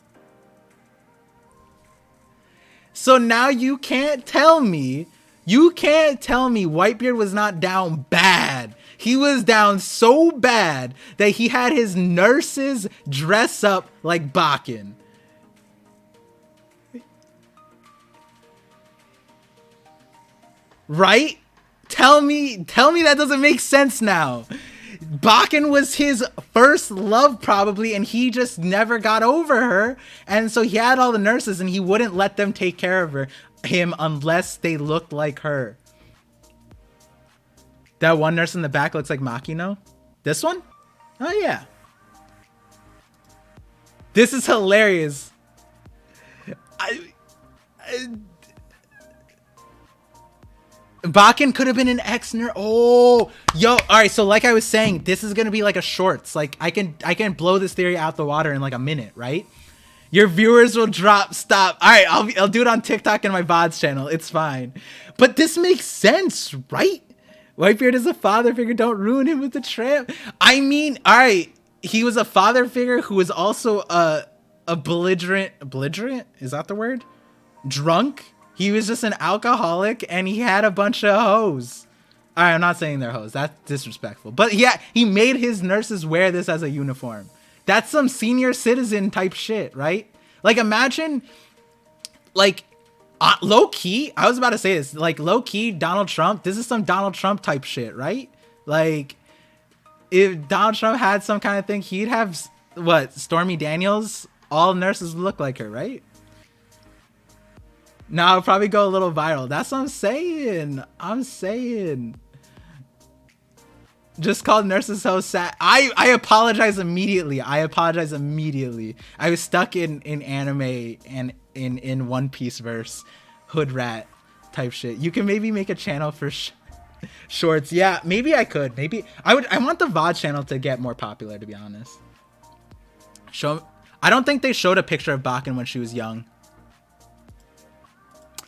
So now you can't tell me Whitebeard was not down bad. He was down so bad that he had his nurses dress up like Bakken. Right? tell me that doesn't make sense now. Bakken was his first love probably, and he just never got over her, and so he had all the nurses and he wouldn't let them take care of him unless they looked like her. That one nurse in the back looks like Makino. This one? Oh yeah. This is hilarious. Bakken could have been an ex-nurse. Oh, yo. All right. So like I was saying, this is going to be like a shorts. Like I can blow this theory out the water in like a minute, right? Your viewers will drop. Stop. All right. I'll do it on TikTok and my VODs channel. It's fine. But this makes sense, right? Whitebeard is a father figure. Don't ruin him with the tramp. I mean, all right. He was a father figure who was also a belligerent. Belligerent? Is that the word? Drunk? He was just an alcoholic and he had a bunch of hoes. All right, I'm not saying they're hoes. That's disrespectful. But yeah, he made his nurses wear this as a uniform. That's some senior citizen type shit, right? Like imagine, like low key, I was about to say this, like low key Donald Trump, this is some Donald Trump type shit, right? Like if Donald Trump had some kind of thing, he'd have what, Stormy Daniels? All nurses look like her, right? No, I'll probably go a little viral. That's what I'm saying. Just called nurses so sad. I apologize immediately. I was stuck in anime and in One Piece verse, hood rat type shit. You can maybe make a channel for shorts. Yeah, maybe I could. Maybe I want the VOD channel to get more popular, to be honest. I don't think they showed a picture of Bakken when she was young.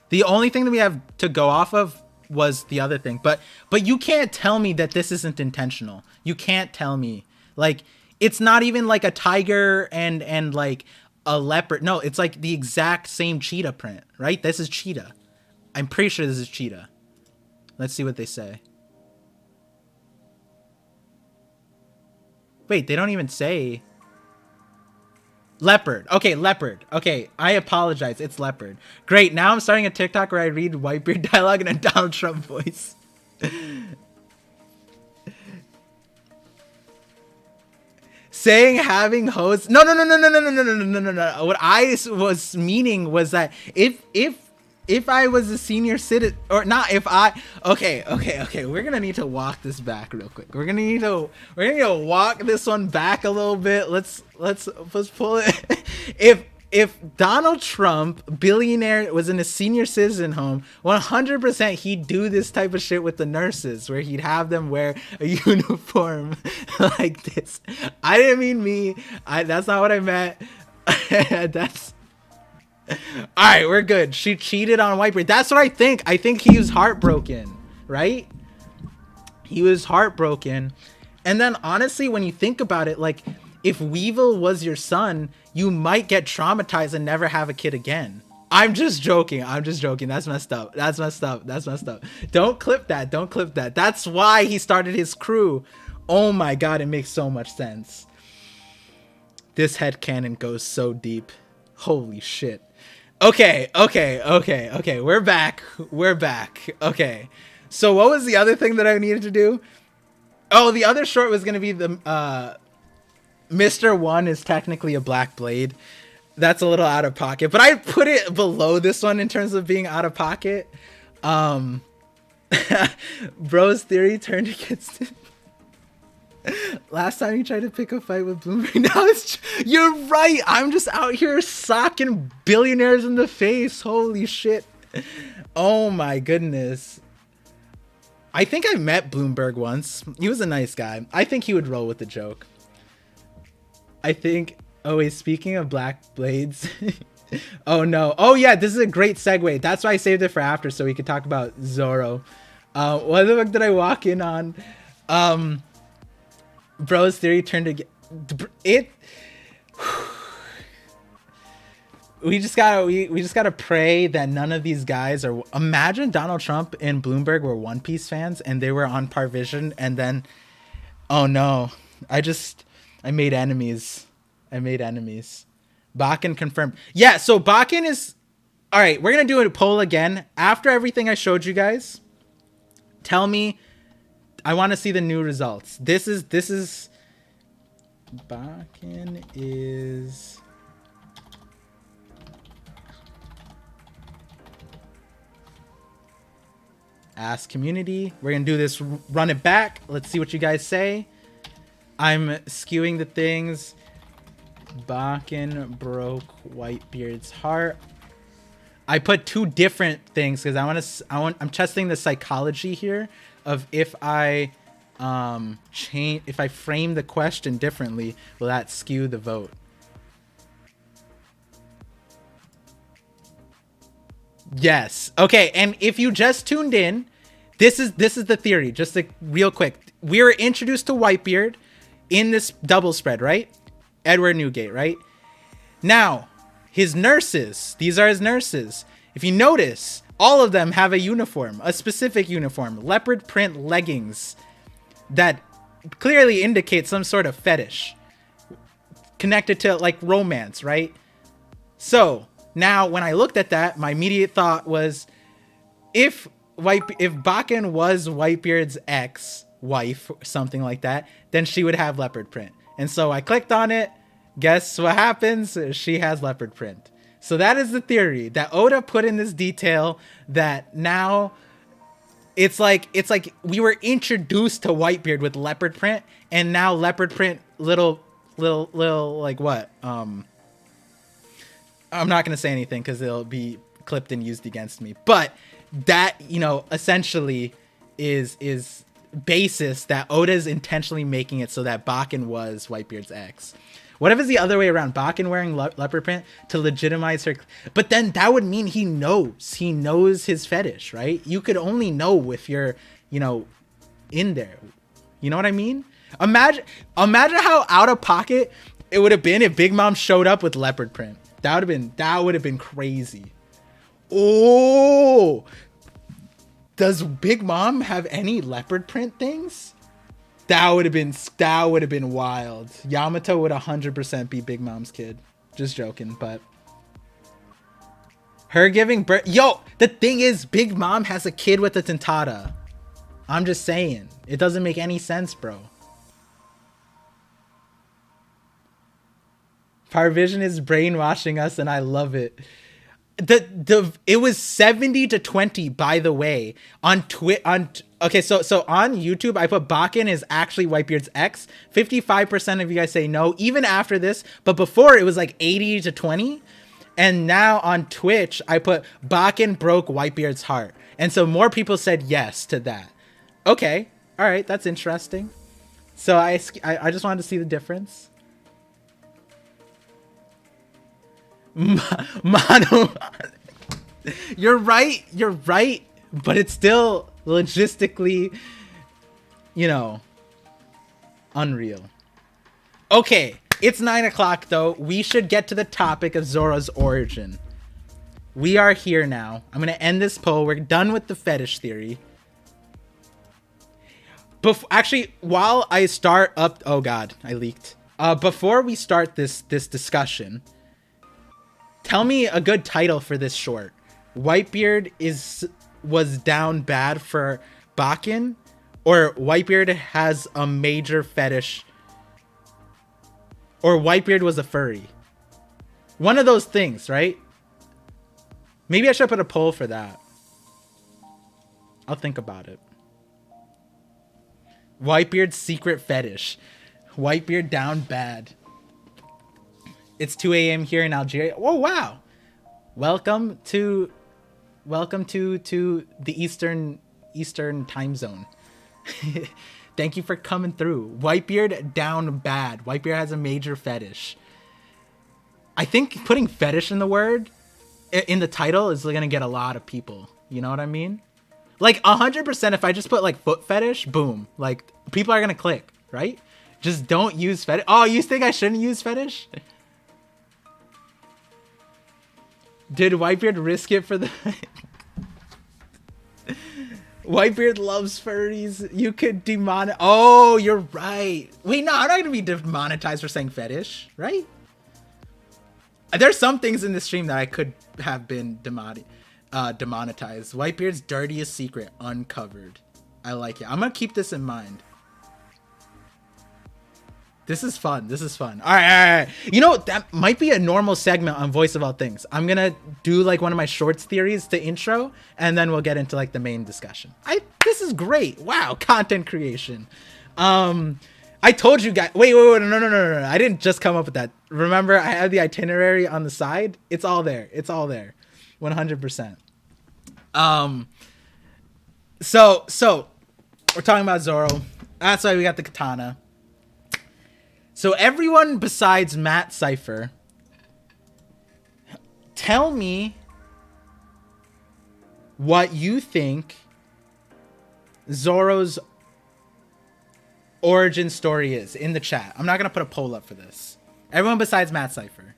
The only thing that we have to go off of was the other thing. But you can't tell me that this isn't intentional. You can't tell me. Like, it's not even like a tiger and like a leopard. No, it's like the exact same cheetah print, right? This is cheetah. I'm pretty sure this is cheetah. Let's see what they say. Wait, they don't even say... Leopard. Okay, leopard. Okay, I apologize. It's leopard. Great. Now I'm starting a TikTok where I read Whitebeard dialogue in a Donald Trump voice. Saying having hosts. No. What I was meaning was that if I was a senior citizen, or not, if I, okay, we're gonna need to walk this back real quick. We're gonna need to walk this one back a little bit. Let's pull it. If Donald Trump, billionaire, was in a senior citizen home, 100% he'd do this type of shit with the nurses, where he'd have them wear a uniform like this. I didn't mean me. That's not what I meant. That's. All right, we're good. She cheated on Whitebeard. That's what I think. I think he was heartbroken, right? He was heartbroken. And then honestly, when you think about it, like if Weevil was your son, you might get traumatized and never have a kid again. I'm just joking. That's messed up. Don't clip that. That's why he started his crew. Oh my God, it makes so much sense. This headcanon goes so deep. Holy shit. Okay. We're back. Okay. So what was the other thing that I needed to do? Oh, the other short was going to be the Mr. One is technically a black blade. That's a little out of pocket, but I put it below this one in terms of being out of pocket. Bro's theory turned against it. Last time you tried to pick a fight with Bloomberg, now you're right. I'm just out here socking billionaires in the face. Holy shit. Oh my goodness. I think I met Bloomberg once. He was a nice guy. I think he would roll with the joke. Oh wait, speaking of black blades. Oh no. Oh yeah, this is a great segue. That's why I saved it for after, so we could talk about Zoro. What the fuck did I walk in on? Bro's theory turned to it. We just gotta pray that none of these guys are. Imagine Donald Trump and Bloomberg were One Piece fans and they were on Parvision, and then, oh no, I made enemies. Bakken confirmed. Yeah, so Bakken is. All right, we're gonna do a poll again after everything I showed you guys. Tell me. I want to see the new results. This is Bakken is ask community. We're gonna do this, run it back. Let's see what you guys say. I'm skewing the things. Bakken broke Whitebeard's heart. I put two different things because I'm testing the psychology here of if I if I frame the question differently, will that skew the vote? Yes. Okay, and if you just tuned in, this is the theory. Just like real quick, we were introduced to Whitebeard in this double spread, right? Edward Newgate, right? Now, his nurses, these are his nurses. If you notice, all of them have a uniform, a specific uniform, leopard print leggings that clearly indicate some sort of fetish connected to like romance, right? So now when I looked at that, my immediate thought was if Bakken was Whitebeard's ex-wife or something like that, then she would have leopard print. And so I clicked on it. Guess what happens? She has leopard print. So that is the theory that Oda put in this detail that now it's like we were introduced to Whitebeard with leopard print, and now leopard print little like what? I'm not gonna say anything because it'll be clipped and used against me. But that, you know, essentially is basis that Oda's intentionally making it so that Bakken was Whitebeard's ex. What if it's the other way around? Bakken wearing leopard print to legitimize her. But then that would mean he knows his fetish, right? You could only know if you're, you know, in there. You know what I mean? Imagine how out of pocket it would have been if Big Mom showed up with leopard print. That would have been crazy. Oh, does Big Mom have any leopard print things? That would have been wild. Yamato would 100% be Big Mom's kid. Just joking, but her giving birth. Yo, the thing is, Big Mom has a kid with a Tentata. I'm just saying, it doesn't make any sense, bro. Parvision is brainwashing us, and I love it. It was 70-20, by the way, on okay, so on YouTube I put Bakken is actually Whitebeard's ex. 55% of you guys say no, even after this, but before it was like 80-20. And now on Twitch I put Bakken broke Whitebeard's heart, and so more people said yes to that. Okay, all right, that's interesting. So I just wanted to see the difference. Mono. You're right, but it's still logistically, you know, unreal. Okay, it's 9 o'clock though. We should get to the topic of Zoro's origin. We are here now. I'm gonna end this poll. We're done with the fetish theory. Actually, while I start up, oh god, I leaked. Before we start this discussion, tell me a good title for this short. Whitebeard was down bad for Bakken, or Whitebeard has a major fetish, or Whitebeard was a furry. One of those things, right? Maybe I should put a poll for that. I'll think about it. Whitebeard's secret fetish. Whitebeard down bad. It's 2 a.m. here in Algeria. Oh wow! Welcome to the Eastern time zone. Thank you for coming through. Whitebeard down bad. Whitebeard has a major fetish. I think putting fetish in the title is gonna get a lot of people. You know what I mean? Like 100%. If I just put like foot fetish, boom, like people are gonna click, right? Just don't use fetish. Oh, you think I shouldn't use fetish? Did Whitebeard risk it for the... Whitebeard loves furries. You could demonetize... Oh, you're right. Wait, no, I'm not going to be demonetized for saying fetish, right? There's some things in this stream that I could have been demonetized. Whitebeard's dirtiest secret uncovered. I like it. I'm gonna keep this in mind. This is fun. This is fun. All right. You know, that might be a normal segment on Voice of All Things. I'm going to do like one of my shorts theories to intro, and then we'll get into like the main discussion. This is great. Wow. Content creation. I told you guys, wait, no. I didn't just come up with that. Remember, I had the itinerary on the side. It's all there. It's all there. 100%. So we're talking about Zoro. That's why we got the katana. So everyone besides Matt Cypher, tell me what you think Zoro's origin story is in the chat. I'm not going to put a poll up for this. Everyone besides Matt Cypher.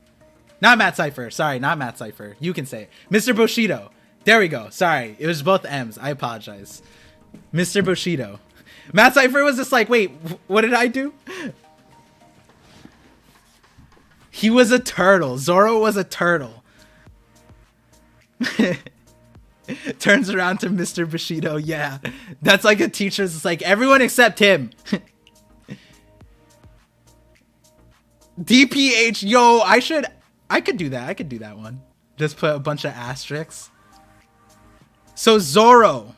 Not Matt Cypher. Sorry, not Matt Cypher. You can say it. Mr. Bushido. There we go. Sorry. It was both M's. I apologize. Mr. Bushido. Matt Cypher was just like, wait, what did I do? He was a turtle. Zoro was a turtle. Turns around to Mr. Bushido. Yeah. That's like a teacher's. It's like, everyone except him. DPH. Yo, I could do that. I could do that one. Just put a bunch of asterisks. So Zoro.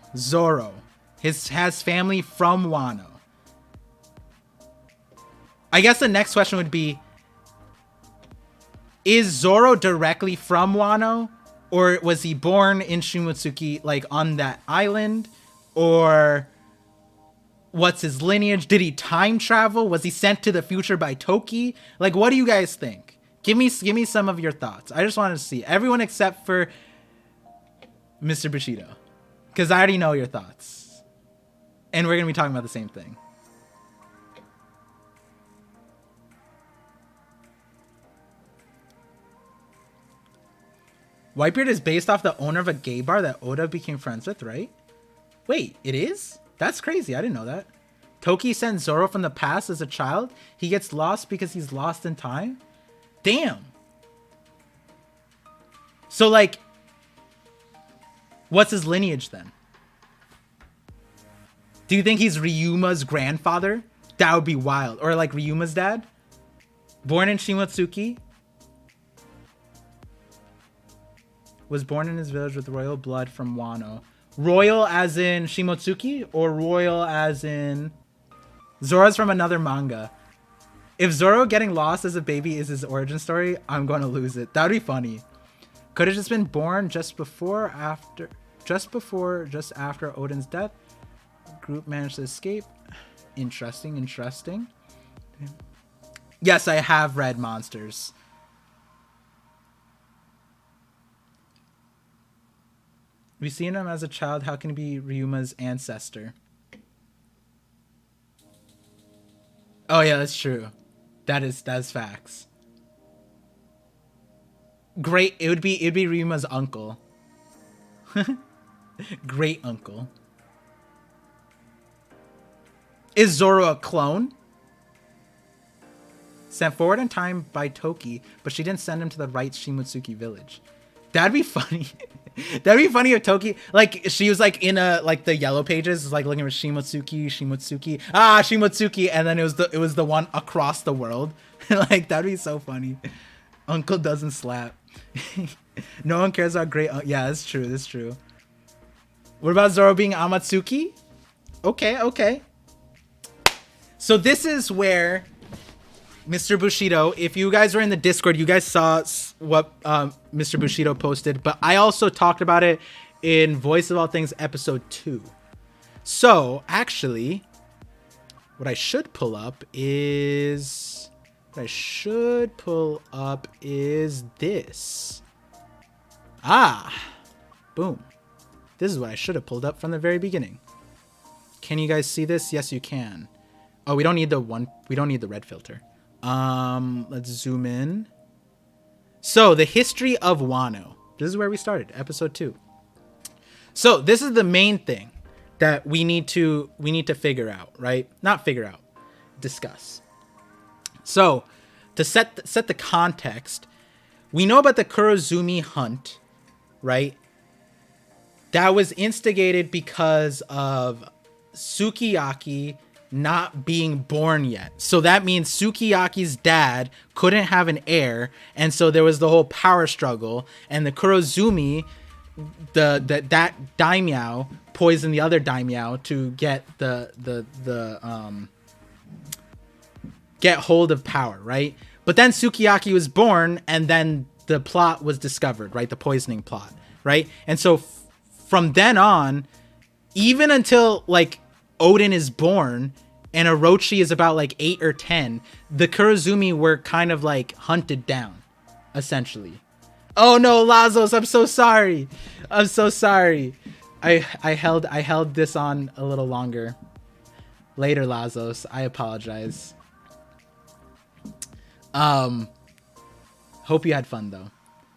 Has family from Wano. I guess the next question would be, is Zoro directly from Wano, or was he born in Shimotsuki, like on that island, or what's his lineage? Did he time travel? Was he sent to the future by Toki? Like, what do you guys think? Give me some of your thoughts. I just wanted to see everyone except for Mr. Bushido, because I already know your thoughts, and we're gonna be talking about the same thing. Whitebeard is based off the owner of a gay bar that Oda became friends with, right? Wait, it is? That's crazy. I didn't know that. Toki sends Zoro from the past as a child. He gets lost because he's lost in time? Damn. So, like, what's his lineage then? Do you think he's Ryuma's grandfather? That would be wild. Or, like, Ryuma's dad? Born in Shimotsuki? Was born in his village with royal blood from Wano. Royal as in Shimotsuki, or royal as in Zoro's from another manga? If Zoro getting lost as a baby is his origin story, I'm going to lose it. That would be funny. Could have just been born just after Odin's death. Group managed to escape. Interesting. Yes, I have read Monsters. We've seen him as a child. How can he be Ryuma's ancestor? Oh yeah, that's true. That's facts. Great. It'd be Ryuma's uncle. Great uncle. Is Zoro a clone? Sent forward in time by Toki, but she didn't send him to the right Shimotsuki village. That'd be funny. That'd be funny if Toki, like, she was like in like the yellow pages, like looking for Shimotsuki, and then it was the one across the world. Like, that'd be so funny. Uncle doesn't slap. No one cares about great. Yeah, that's true. What about Zoro being Amatsuki? Okay. So this is where Mr. Bushido, if you guys were in the Discord, you guys saw what Mr. Bushido posted, but I also talked about it in Voice of All Things episode 2. So actually, what I should pull up is this. Boom. This is what I should have pulled up from the very beginning. Can you guys see this? Yes, you can. Oh, we don't need the red filter. Let's zoom in. So the history of Wano. This is where we started, episode 2. So this is the main thing that we need to figure out, right? Not figure out, discuss. So to set the context, we know about the Kurozumi hunt, right? That was instigated because of Sukiyaki not being born yet. So that means Sukiyaki's dad couldn't have an heir, and so there was the whole power struggle, and the Kurozumi, that daimyo poisoned the other daimyo to get get hold of power, right? But then Sukiyaki was born, and then the plot was discovered, right? The poisoning plot, right? And so from then on, even until like Odin is born and Orochi is about like 8 or 10, the Kurozumi were kind of like hunted down, essentially. Oh no, Lazos, I'm so sorry. I'm so sorry. I held this on a little longer. Later, Lazos, I apologize. Hope you had fun though.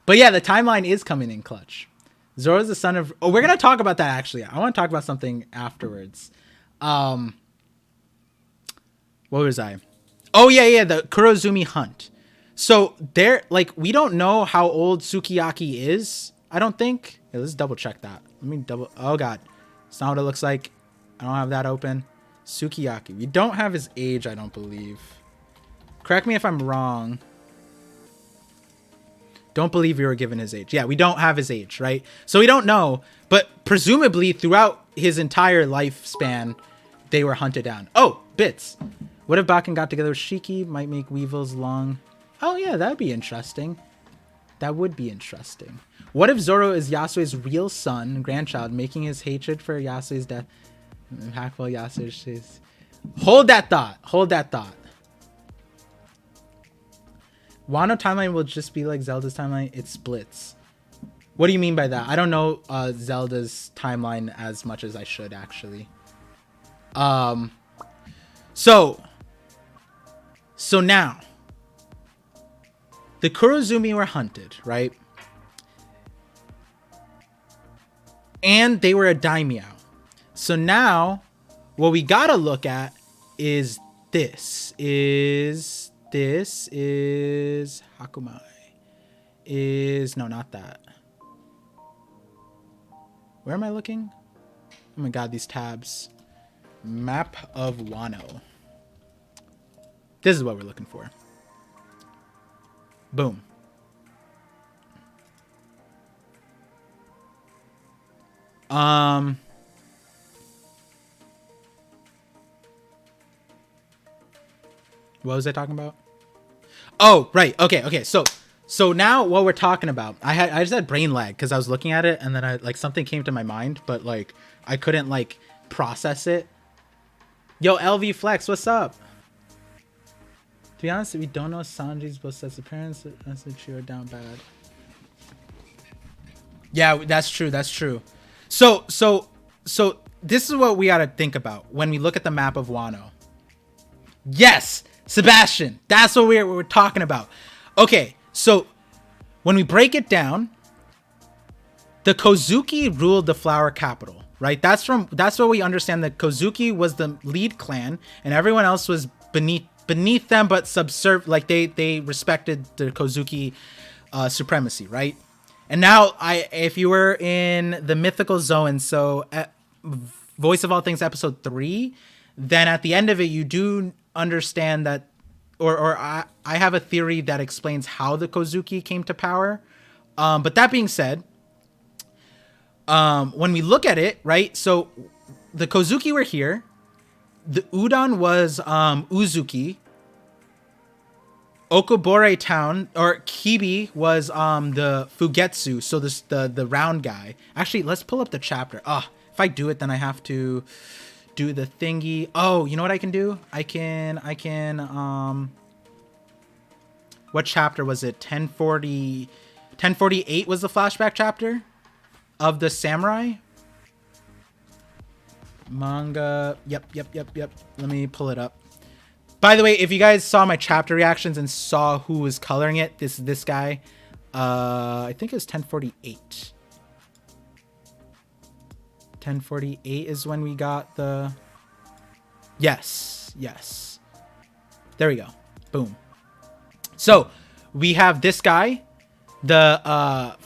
But yeah, the timeline is coming in clutch. Zoro's the son of... Oh, we're going to talk about that actually. I want to talk about something afterwards. What was I? Oh yeah, the Kurozumi hunt. So there, like, we don't know how old Sukiyaki is. I don't think. Yeah, let's double check that. Let me double... Oh god. It's not what it looks like. I don't have that open. Sukiyaki. We don't have his age, I don't believe. Correct me if I'm wrong. Don't believe we were given his age. Yeah, we don't have his age, right? So we don't know, but presumably throughout his entire lifespan, they were hunted down. Oh, bits. What if Bakken got together with Shiki? Might make Weevil's long... Oh yeah, that would be interesting. That would be interesting. What if Zoro is Yasue's real son, grandchild, making his hatred for Yasue's death impactful? Yasue's... Hold that thought. Hold that thought. Wano timeline will just be like Zelda's timeline. It splits. What do you mean by that? I don't know Zelda's timeline as much as I should, actually. So now the Kurozumi were hunted, right? And they were a daimyo. So now what we gotta look at is this is Hakumai. No, not that. Where am I looking? Oh my god, these tabs. Map of Wano. This is what we're looking for. Boom. What was I talking about? Oh, right. Okay. So now what we're talking about, I just had brain lag because I was looking at it and then something came to my mind, but like I couldn't like process it. Yo, LV Flex, what's up? To be honest, we don't know Sanji's both sets of parents. That's the true or down bad. Yeah, that's true. That's true. So this is what we gotta think about when we look at the map of Wano. Yes, Sebastian. That's what we're talking about. Okay, so when we break it down, the Kozuki ruled the flower capital, right? That's what we understand. That Kozuki was the lead clan, and everyone else was beneath them, but subservient. Like they respected the Kozuki supremacy, right? And now, if you were in the mythical zone, so at Voice of All Things episode 3, then at the end of it, you do understand that, or I have a theory that explains how the Kozuki came to power. But that being said, when we look at it, right? So the Kozuki were here. The Udon was Uzuki. Okobore town, or Kibi, was the Fugetsu, so this the round guy. Actually, let's pull up the chapter. If I do it, then I have to do the thingy. Oh, you know what I can do? I can what chapter was it? 1048 was the flashback chapter of the samurai manga. Yep. Let me pull it up. By the way, if you guys saw my chapter reactions and saw who was coloring it, this guy. I think it was 1048. 1048 is when we got the... Yes. There we go. Boom. So, we have this guy, the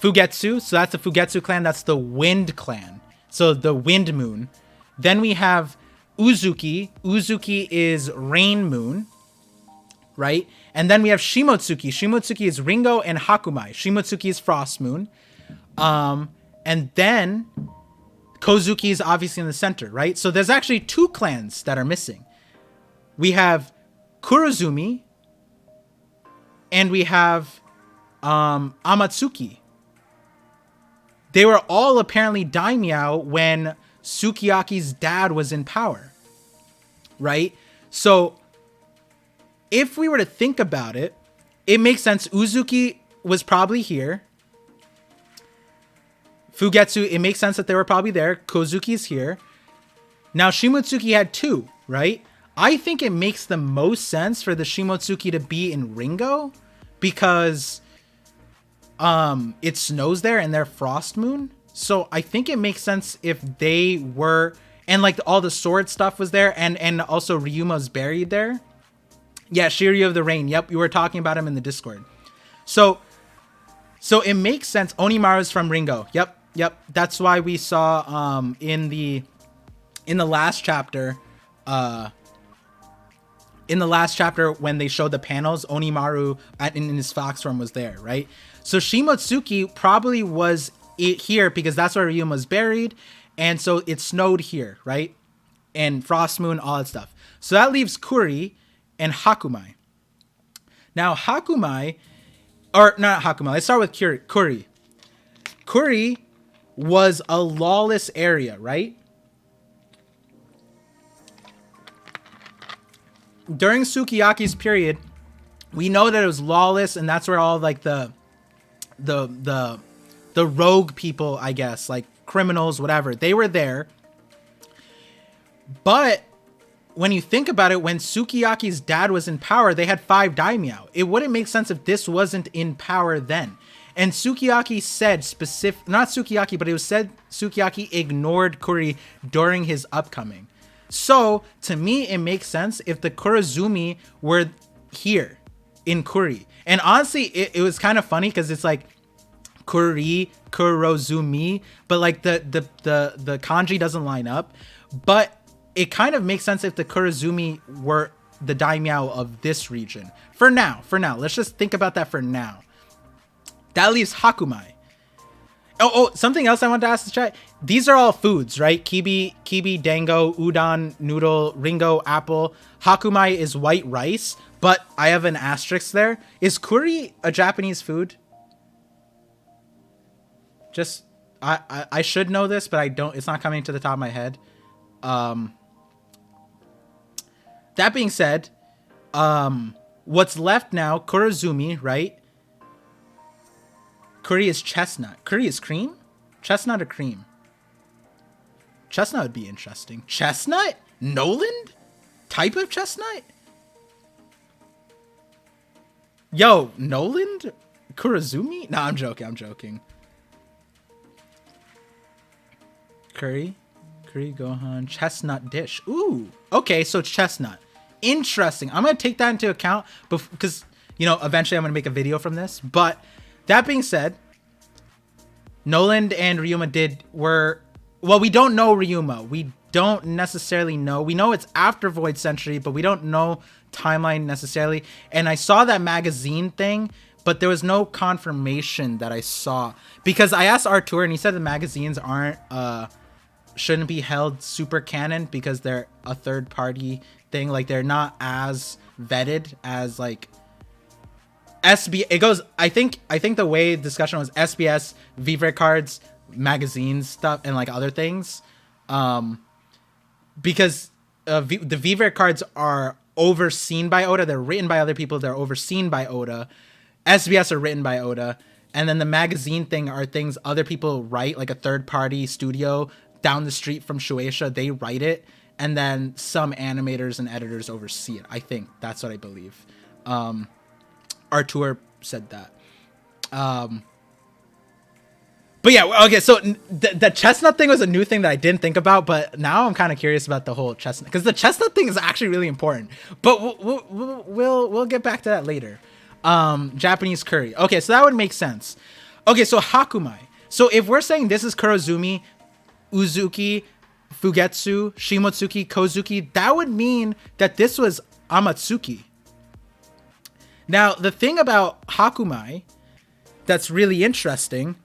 Fugetsu. So that's the Fugetsu clan. That's the Wind clan. So, the Wind Moon. Then we have Uzuki. Uzuki is rain moon, right? And then we have Shimotsuki. Shimotsuki is Ringo and Hakumai. Shimotsuki is frost moon. And then Kozuki is obviously in the center, right? So there's actually 2 clans that are missing. We have Kurozumi and we have Amatsuki. They were all apparently daimyo when Sukiyaki's dad was in power, right? So if we were to think about it, it makes sense. Uzuki was probably here. Fugetsu, it makes sense that they were probably there. Kozuki's here. Now Shimotsuki had 2, right? I think it makes the most sense for the Shimotsuki to be in Ringo because it snows there and they're frost moon. So I think it makes sense if they were, and like all the sword stuff was there, and also Ryuma's buried there. Yeah, Shiryu of the Rain. Yep, you were talking about him in the Discord. So it makes sense. Onimaru's from Ringo. Yep. That's why we saw in the last chapter, when they showed the panels, Onimaru in his fox form was there, right? So Shimotsuki probably was here because that's where Ryuma's buried, and so it snowed here, right? And frost moon, all that stuff. So that leaves Kuri and Hakumai. Now Hakumai, or not Hakumai, let's start with Kuri. Kuri was a lawless area, right? During Sukiyaki's period, we know that it was lawless, and that's where all like the rogue people, I guess, like criminals, whatever, they were there. But when you think about it, when Sukiyaki's dad was in power, they had 5 daimyo. It wouldn't make sense if this wasn't in power then. And Sukiyaki said not Sukiyaki, but it was said Sukiyaki ignored Kuri during his upcoming. So to me, it makes sense if the Kurozumi were here in Kuri. And honestly, it was kind of funny because it's like Kuri, Kurozumi, but like the kanji doesn't line up. But it kind of makes sense if the Kurozumi were the daimyo of this region. For now, let's just think about that for now. That leaves Hakumai. Oh, something else I want to ask the chat. These are all foods, right? Kibi, dango, udon, noodle, ringo, apple. Hakumai is white rice, but I have an asterisk there. Is kuri a Japanese food? Just, I should know this, but I don't. It's not coming to the top of my head. That being said, what's left now, Kurozumi, right? Curry is chestnut. Curry is cream? Chestnut or cream? Chestnut would be interesting. Chestnut? Noland? Type of chestnut? Yo, Noland? Kurozumi? No, I'm joking. Curry, gohan, chestnut dish. Ooh, okay, so it's chestnut. Interesting. I'm going to take that into account because, you know, eventually I'm going to make a video from this. But that being said, Noland and Ryuma well, we don't know Ryuma. We don't necessarily know. We know it's after Void Century, but we don't know timeline necessarily. And I saw that magazine thing, but there was no confirmation that I saw. Because I asked Artur and he said the magazines shouldn't be held super canon because they're a third party thing. Like they're not as vetted as like SB. It goes, I think the way discussion was SBS, Vivre cards, magazines stuff, and like other things. Because the Vivre cards are overseen by Oda. They're written by other people. They're overseen by Oda. SBS are written by Oda. And then the magazine thing are things other people write, like a third party studio down the street from Shueisha. They write it. And then some animators and editors oversee it. I think that's what I believe. Artur said that. But yeah, okay, so the chestnut thing was a new thing that I didn't think about, but now I'm kind of curious about the whole chestnut, because the chestnut thing is actually really important. But we'll get back to that later. Japanese curry. Okay, so that would make sense. Okay, so Hakumai. So if we're saying this is Kurozumi, Uzuki, Fugetsu, Shimotsuki, Kozuki, that would mean that this was Amatsuki. Now, the thing about Hakumai that's really interesting,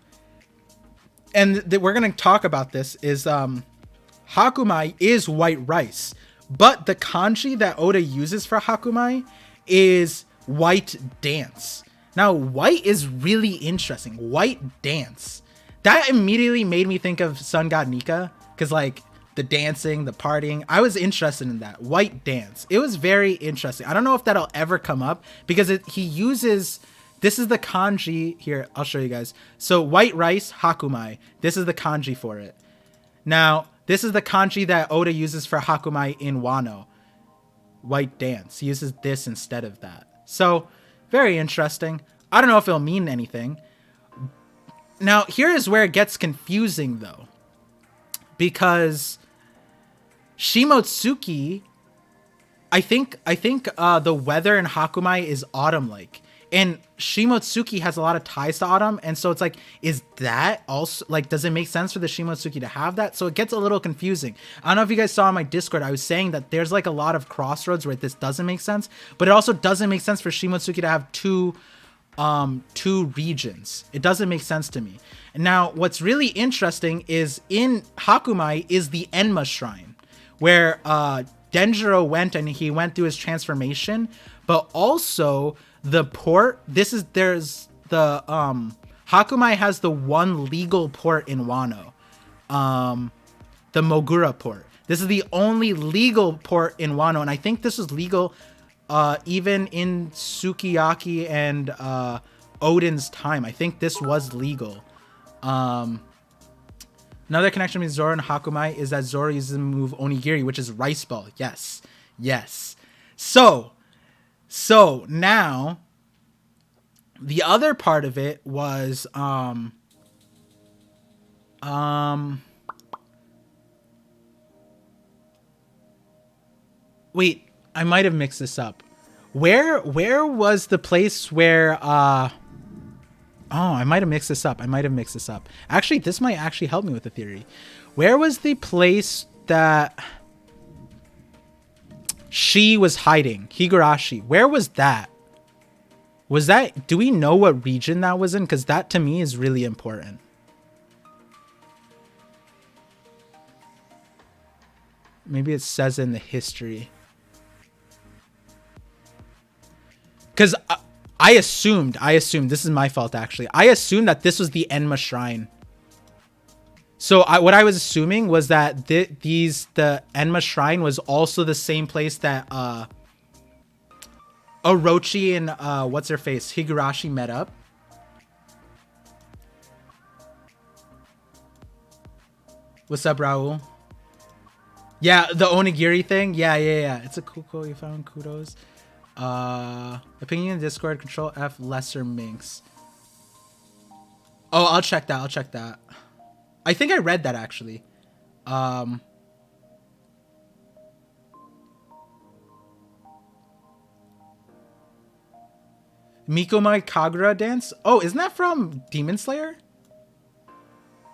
and that we're going to talk about this, is Hakumai is white rice, but the kanji that Oda uses for Hakumai is white dance. Now, white is really interesting. White dance. That immediately made me think of Sun God Nika, because like the dancing, the partying, I was interested in that. White dance. It was very interesting. I don't know if that'll ever come up, because he uses, this is the kanji here. I'll show you guys. So white rice, Hakumai. This is the kanji for it. Now, this is the kanji that Oda uses for Hakumai in Wano. White dance. He uses this instead of that. So very interesting. I don't know if it'll mean anything. Now, here is where it gets confusing, though, because Shimotsuki, I think the weather in Hakumai is autumn-like, and Shimotsuki has a lot of ties to autumn, and so it's like, is that also, like, does it make sense for the Shimotsuki to have that? So it gets a little confusing. I don't know if you guys saw on my Discord, I was saying that there's like a lot of crossroads where this doesn't make sense, but it also doesn't make sense for Shimotsuki to have two regions. It doesn't make sense to me. And now what's really interesting is in Hakumai is the Enma shrine, where Denjiro went and he went through his transformation, but also the port. There's the Hakumai has the one legal port in Wano, the Mogura port. This is the only legal port in Wano, and I think this was legal even in Sukiyaki and Odin's time. I think this was legal. Another connection between Zoro and Hakumai is that Zoro uses the move Onigiri, which is rice ball. Yes. So now the other part of it was wait, I might have mixed this up. Where was the place where oh, I might have mixed this up. Actually, this might actually help me with the theory. Where was the place that she was hiding? Higurashi. Where was that? Do we know what region that was in? Because that to me is really important. Maybe it says in the history. Because I assumed, this is my fault actually. I assumed that this was the Enma Shrine. So what I was assuming was that the Enma Shrine was also the same place that Orochi and what's her face, Higurashi met up. What's up, Raul? Yeah, the Onigiri thing. Yeah. It's a cool quote you found. Kudos. Opinion in Discord, Control F, lesser minx. Oh, I'll check that. I think I read that actually. Mikomai Kagura dance? Oh, isn't that from Demon Slayer?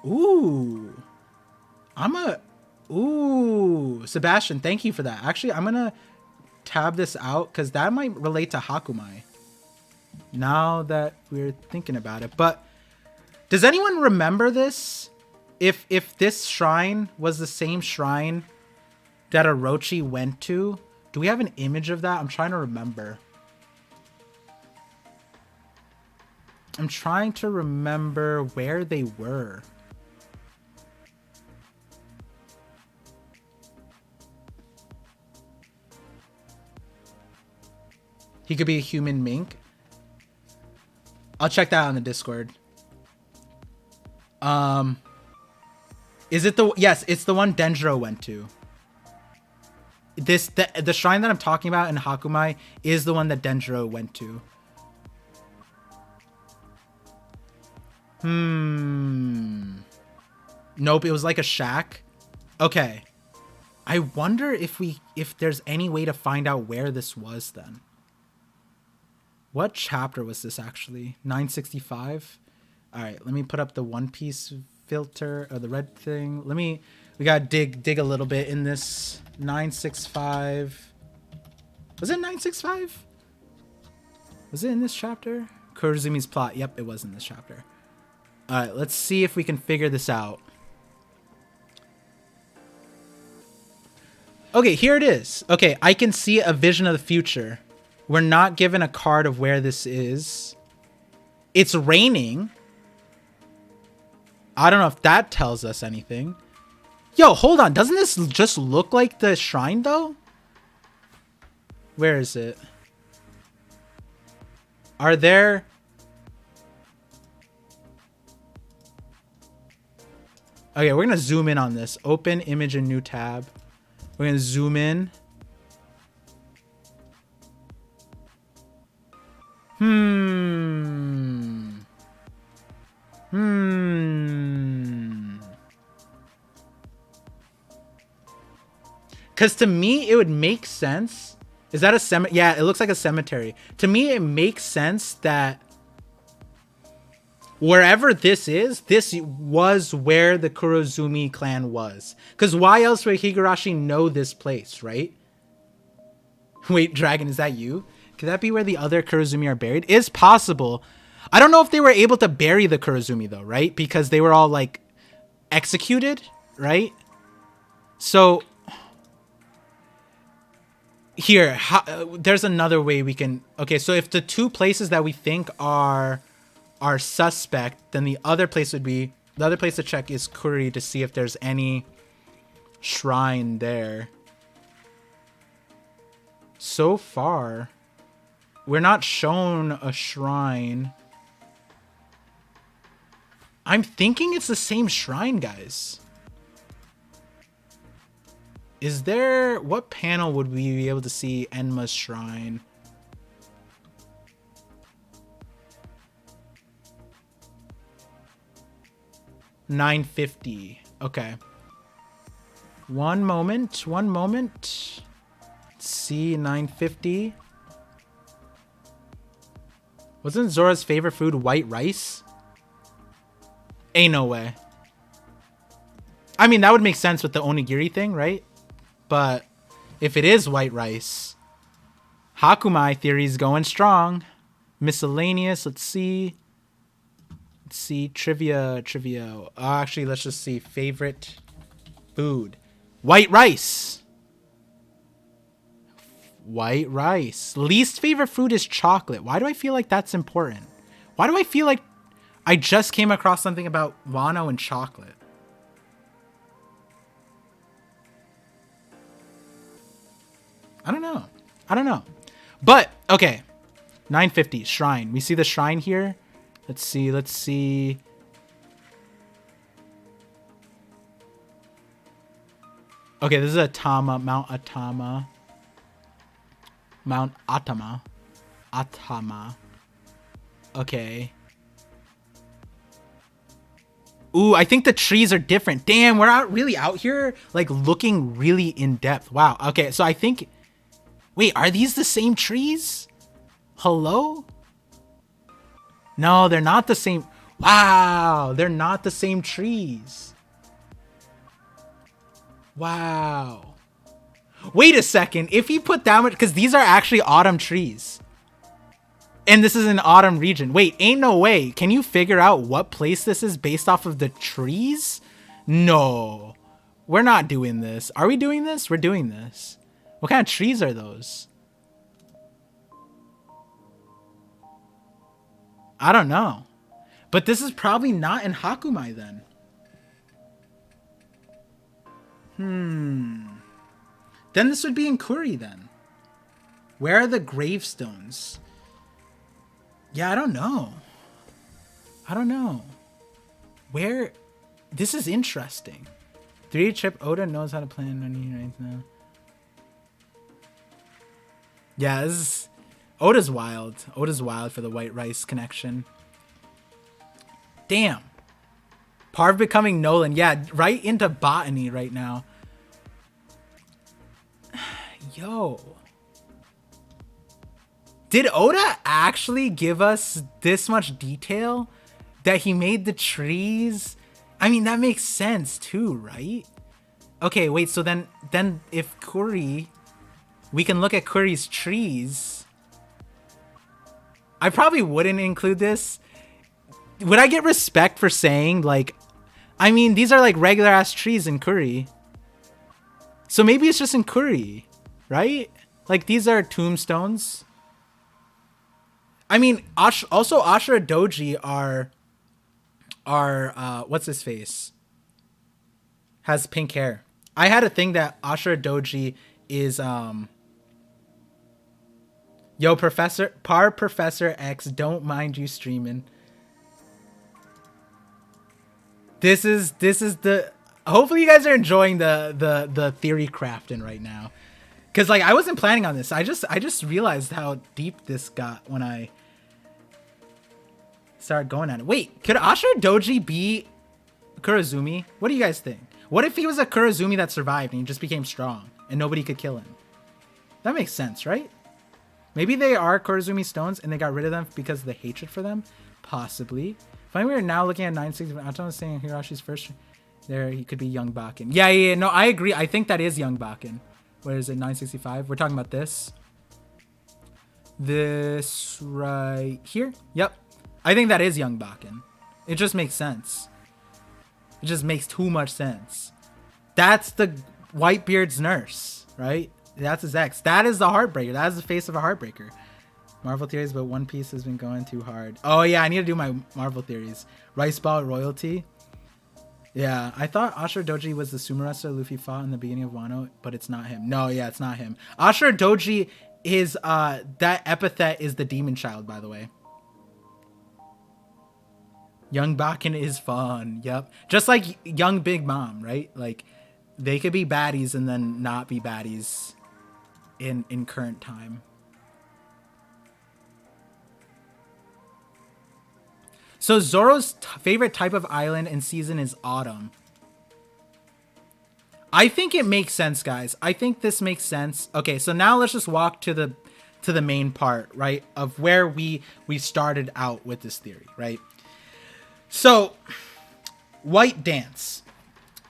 Ooh. Sebastian, thank you for that. Actually, I'm gonna tab this out because that might relate to Hakumai now that we're thinking about it. But does anyone remember this? If this shrine was the same shrine that Orochi went to, do we have an image of that? I'm trying to remember. I'm trying to remember where they were. He could be a human mink. I'll check that out on the Discord. Is it the... Yes, it's the one Denjiro went to. The shrine that I'm talking about in Hakumai is the one that Denjiro went to. Nope, it was like a shack. Okay. I wonder if there's any way to find out where this was then. What chapter was this actually? 965? All right, let me put up the One Piece filter or the red thing. We gotta dig a little bit in this 965. Was it 965? Was it in this chapter? Kurozumi's plot. Yep, it was in this chapter. All right, let's see if we can figure this out. Okay, here it is. Okay, I can see a vision of the future. We're not given a card of where this is. It's raining. I don't know if that tells us anything. Yo, hold on. Doesn't this just look like the shrine, though? Where is it? Are there... Okay, we're going to zoom in on this. Open image in new tab. We're going to zoom in. Because to me, it would make sense. Is that a cemetery? Yeah, it looks like a cemetery. To me, it makes sense that wherever this is, this was where the Kurozumi clan was. Because why else would Higurashi know this place, right? Wait, Dragon, is that you? Could that be where the other Kurozumi are buried? It's possible. I don't know if they were able to bury the Kurozumi, though, right? Because they were all, like, executed, right? So... Here, there's another way we can... Okay, so if the two places that we think are suspect, then the other place would be... The other place to check is Kuri to see if there's any shrine there. So far, we're not shown a shrine. I'm thinking it's the same shrine, guys. Is there... What panel would we be able to see Enma's shrine? $9.50. Okay. One moment. Let's see, $9.50. Wasn't Zoro's favorite food white rice? Ain't no way. I mean, that would make sense with the onigiri thing, right? But if it is white rice, Hakumai theory's going strong. Miscellaneous, let's see. Trivia. Actually, let's just see. Favorite food. White rice. Least favorite food is chocolate. Why do I feel like that's important? Why do I feel like I just came across something about Wano and chocolate? I don't know. But, okay. $9.50. Shrine. We see the shrine here. Let's see. Okay, this is Atama. Mount Atama. Okay. Ooh, I think the trees are different. Damn, we're really out here, like, looking really in depth. Wow. Okay, so I think... Wait, are these the same trees? Hello? No, they're not the same. Wow, they're not the same trees. Wow. Wait a second. If you put that much... Because these are actually autumn trees. And this is an autumn region. Wait, ain't no way. Can you figure out what place this is based off of the trees? No. We're not doing this. Are we doing this? We're doing this. What kind of trees are those? I don't know. But this is probably not in Hakumai then. Then this would be in Kuri then. Where are the gravestones? Yeah, I don't know. Where? This is interesting. 3D Chip Oda knows how to plan right now. Yeah, this is... Oda's wild. Oda's wild for the white rice connection. Damn. Parv becoming Nolan. Yeah, right into botany right now. Yo. Did Oda actually give us this much detail? That he made the trees I mean, that makes sense too, right? Okay, wait, so then if Kuri, we can look at Kuri's trees. I probably wouldn't include this. Would I get respect for saying, like, I mean, these are like regular ass trees in Kuri. So maybe it's just in Kuri, right? Like, these are tombstones. I mean, also Ashura Doji are what's his face? Has pink hair. I had a thing that Ashura Doji is yo, Professor X, don't mind you streaming. This is the, hopefully you guys are enjoying the theory crafting right now. Cause like I wasn't planning on this. I just realized how deep this got when I started going at it. Wait, could Ashura Doji be Kurozumi? What do you guys think? What if he was a Kurozumi that survived and he just became strong and nobody could kill him? That makes sense, right? Maybe they are Kurozumi stones and they got rid of them because of the hatred for them? Possibly. Finally, we are now looking at 960. Aton was saying Hiroshi's first. There, he could be Young Bakken. Yeah. No, I agree. I think that is Young Bakken. Where is it? 965. We're talking about this. This right here. Yep. I think that is Young Bakken. It just makes sense. It just makes too much sense. That's the Whitebeard's nurse, right? That's his ex. That is the heartbreaker. That is the face of a heartbreaker. Marvel theories, but One Piece has been going too hard. Oh yeah, I need to do my Marvel theories. Rice Ball royalty. Yeah, I thought Ashura Doji was the sumo wrestler Luffy fought in the beginning of Wano, but it's not him. No, yeah, it's not him. Ashura Doji is that epithet is the demon child, by the way. Young Bakken is fun. Yep. Just like Young Big Mom, right? Like they could be baddies and then not be baddies in current time. So Zoro's favorite type of island and season is autumn. I think it makes sense, guys. I think this makes sense. Okay, so now let's just walk to the main part, right? Of where we started out with this theory, right? So, White Dance.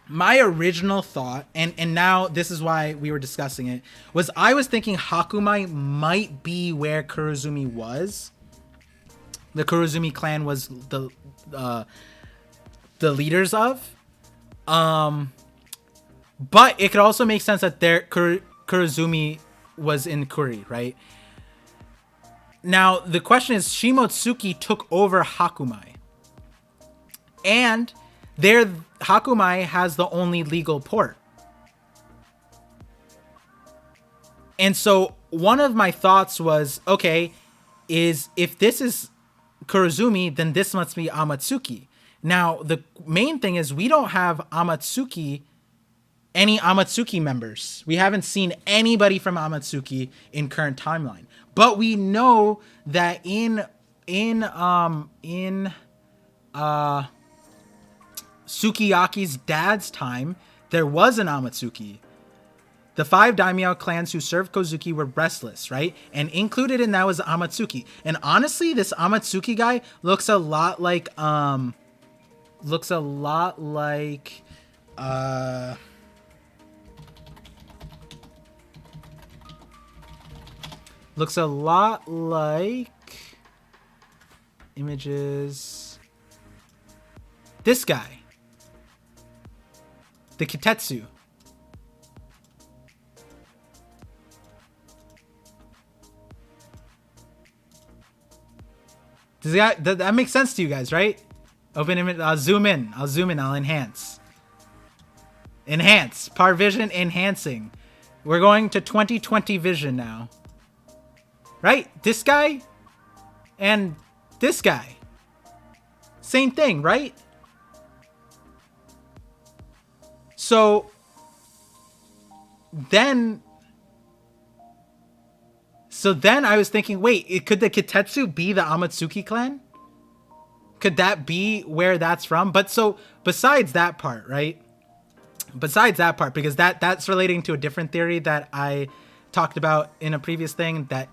My original thought, and now this is why we were discussing it, was I was thinking Hakumai might be where Kurozumi was. The Kurozumi clan was the leaders of. But it could also make sense that Kurozumi was in Kuri, right? Now, the question is, Shimotsuki took over Hakumai. And there, Hakumai has the only legal port. And so one of my thoughts was, okay, is if this is Kurozumi, then this must be Amatsuki. Now, the main thing is we don't have any Amatsuki members. We haven't seen anybody from Amatsuki in current timeline. But we know that in Sukiyaki's dad's time, there was an Amatsuki. The 5 daimyo clans who served Kozuki were restless, right? And included in that was Amatsuki. And honestly, this Amatsuki guy looks a lot like images. This guy. The Kitetsu. Does that make sense to you guys, right? Open image. I'll zoom in. I'll enhance. Enhance. Par vision enhancing. We're going to 2020 vision now. Right? This guy and this guy. Same thing, right? So then I was thinking, wait, could the Kitetsu be the Amatsuki clan? Could that be where that's from? But so besides that part, right? Besides that part, because that's relating to a different theory that I talked about in a previous thing that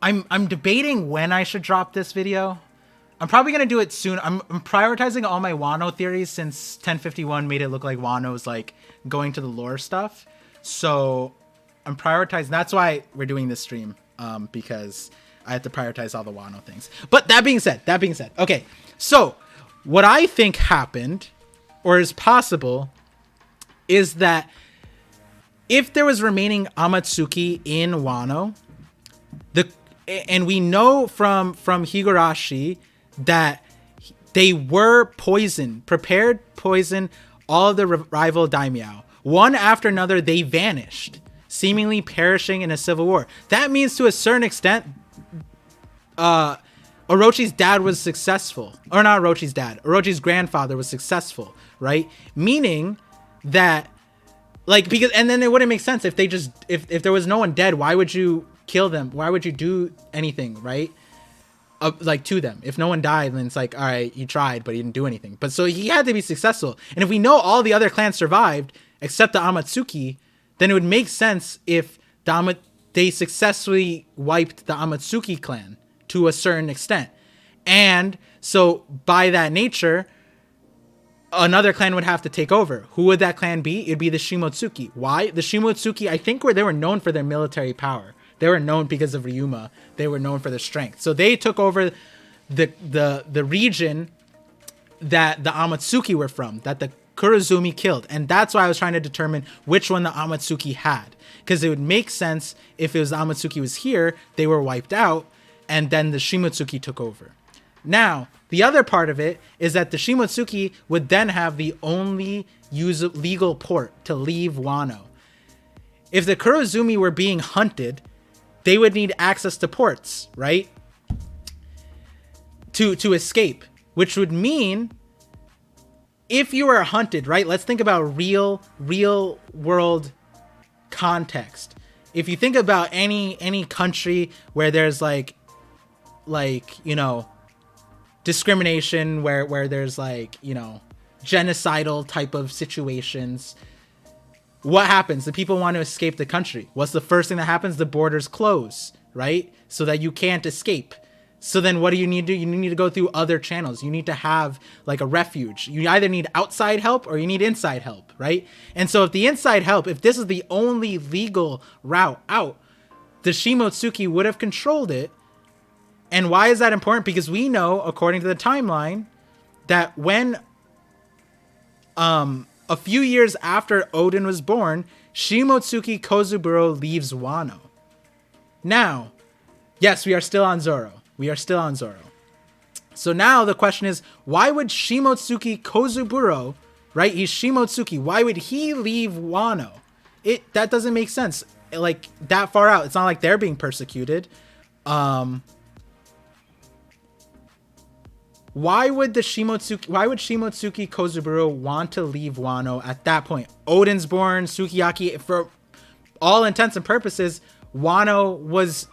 I'm debating when I should drop this video. I'm probably gonna do it soon. I'm prioritizing all my Wano theories since 1051 made it look like Wano's like going to the lore stuff. So I'm prioritizing. That's why we're doing this stream, because I have to prioritize all the Wano things. But that being said, okay. So what I think happened, or is possible, is that if there was remaining Amatsuki in Wano, and we know from Higurashi that they were prepared poison all of the rival daimyo. One after another, they vanished, seemingly perishing in a civil war. That means to a certain extent, Orochi's dad was successful. Or not Orochi's dad. Orochi's grandfather was successful, right? Meaning that, like, because, and then it wouldn't make sense if they just, if there was no one dead, why would you kill them? Why would you do anything, right? Like, to them. If no one died, then it's like, all right, he tried, but he didn't do anything. But so he had to be successful. And if we know all the other clans survived, except the Amatsuki, then it would make sense if they successfully wiped the Amatsuki clan to a certain extent. And so by that nature, another clan would have to take over. Who would that clan be? It'd be the Shimotsuki. Why? The Shimotsuki, I think they were known for their military power. They were known because of Ryuma. They were known for their strength. So they took over the region that the Amatsuki were from, that the Kurozumi killed. And that's why I was trying to determine which one the Amatsuki had. Because it would make sense if it was the Amatsuki was here, they were wiped out, and then the Shimotsuki took over. Now, the other part of it is that the Shimotsuki would then have the only legal port to leave Wano. If the Kurozumi were being hunted, they would need access to ports, right? To escape, which would mean if you are hunted, right? Let's think about real world context. If you think about any country where there's like, you know, discrimination, where there's like, you know, genocidal type of situations, what happens? The people want to escape the country. What's the first thing that happens? The borders close, right? So that you can't escape. So then what do you need to do? You need to go through other channels. You need to have like a refuge. You either need outside help or you need inside help, right? And so if the inside help, if this is the only legal route out, the Shimotsuki would have controlled it. And why is that important? Because we know, according to the timeline, that when a few years after Odin was born, Shimotsuki Kozuburo leaves Wano. Now, yes, we are still on Zoro. So now the question is, why would Shimotsuki Kozuburo, right? He's Shimotsuki. Why would he leave Wano? That doesn't make sense. Like, that far out. It's not like they're being persecuted. Why would Shimotsuki Kozuburo want to leave Wano at that point? Odin's born, Sukiyaki, for all intents and purposes, Wano was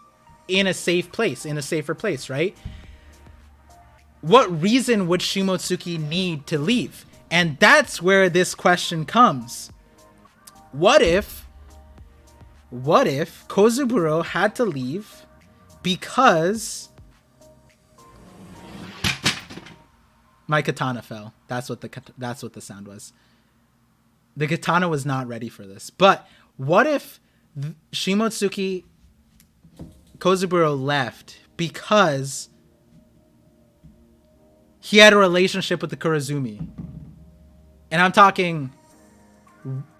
in a safer place, right? What reason would Shimotsuki need to leave? And that's where this question comes. What if Kozuburo had to leave because my katana fell? That's what the sound was. The katana was not ready for this. But what if Shimotsuki Kozuburo left because he had a relationship with the Kurozumi? And I'm talking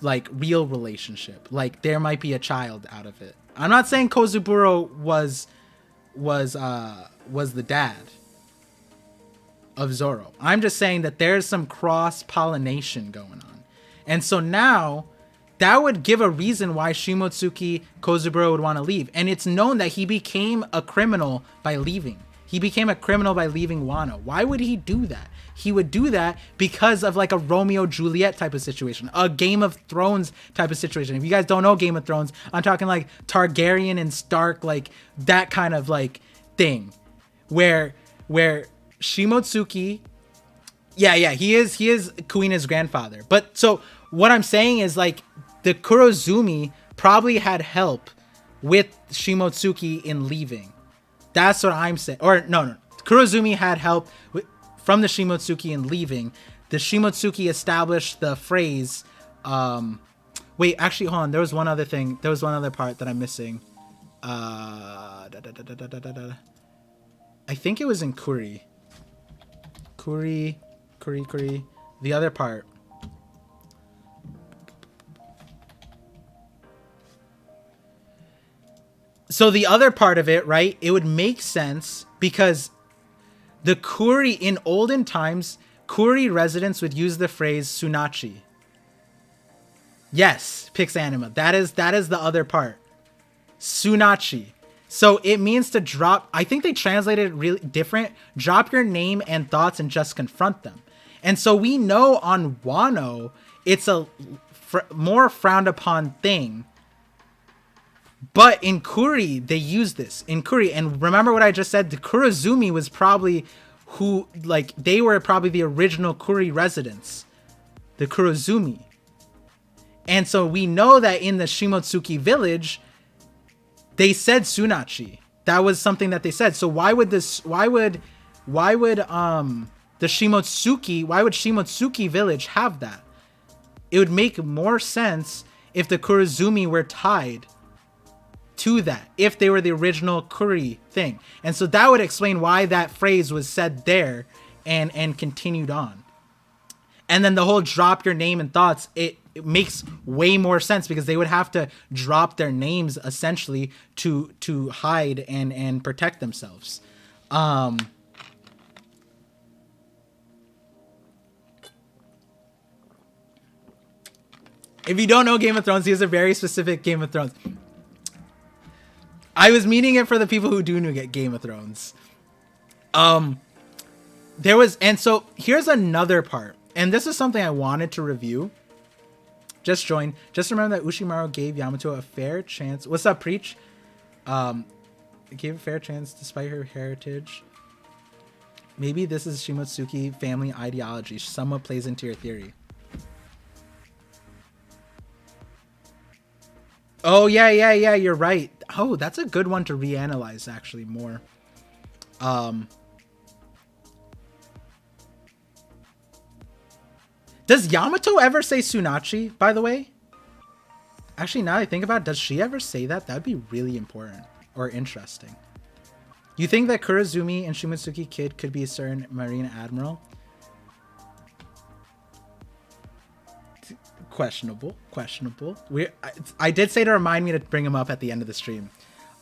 like real relationship. Like there might be a child out of it. I'm not saying Kozuburo was the dad of Zoro. I'm just saying that there's some cross-pollination going on. And so now that would give a reason why Shimotsuki Kozuburo would want to leave. And it's known that he became a criminal by leaving. He became a criminal by leaving Wano. Why would he do that? He would do that because of like a Romeo-Juliet type of situation, a Game of Thrones type of situation. If you guys don't know Game of Thrones, I'm talking like Targaryen and Stark, like that kind of like thing where Shimotsuki, he is Kuina's grandfather. But so what I'm saying is like the Kurozumi probably had help with Shimotsuki in leaving. That's what I'm saying. Or no. Kurozumi had help from the Shimotsuki in leaving. The Shimotsuki established the phrase. Wait, actually, hold on. There was one other thing. There was one other part that I'm missing. I think it was in Kuri. Kuri. The other part. So the other part of it, right? It would make sense because the Kuri in olden times, Kuri residents would use the phrase Sunachi. Yes, Pixanima. That is the other part. Sunachi. So it means to drop. I think they translated it really different. Drop your name and thoughts and just confront them. And so we know on Wano, it's a more frowned upon thing. But in Kuri, they use this. In Kuri, and remember what I just said, the Kurozumi was probably they were probably the original Kuri residents. The Kurozumi. And so we know that in the Shimotsuki village, they said Sunachi. That was something that they said. So why would the Shimotsuki village have that? It would make more sense if the Kurozumi were tied to that, if they were the original Kuri thing. And so that would explain why that phrase was said there and continued on. And then the whole drop your name and thoughts, it makes way more sense because they would have to drop their names essentially to hide and protect themselves. If you don't know Game of Thrones, here's a very specific Game of Thrones. I was meaning it for the people who do get Game of Thrones. And so here's another part. And this is something I wanted to review. Just join. Just remember that Ushimaru gave Yamato a fair chance. What's up, Preach? Gave a fair chance despite her heritage. Maybe this is Shimotsuki family ideology. Somewhat plays into your theory. Oh, yeah, you're right. Oh, that's a good one to reanalyze, actually, more. Does Yamato ever say Sunachi, by the way? Actually, now that I think about it, does she ever say that? That'd be really important or interesting. You think that Kurozumi and Shimotsuki Kid could be a certain Marine Admiral? Questionable. I did say to remind me to bring him up at the end of the stream.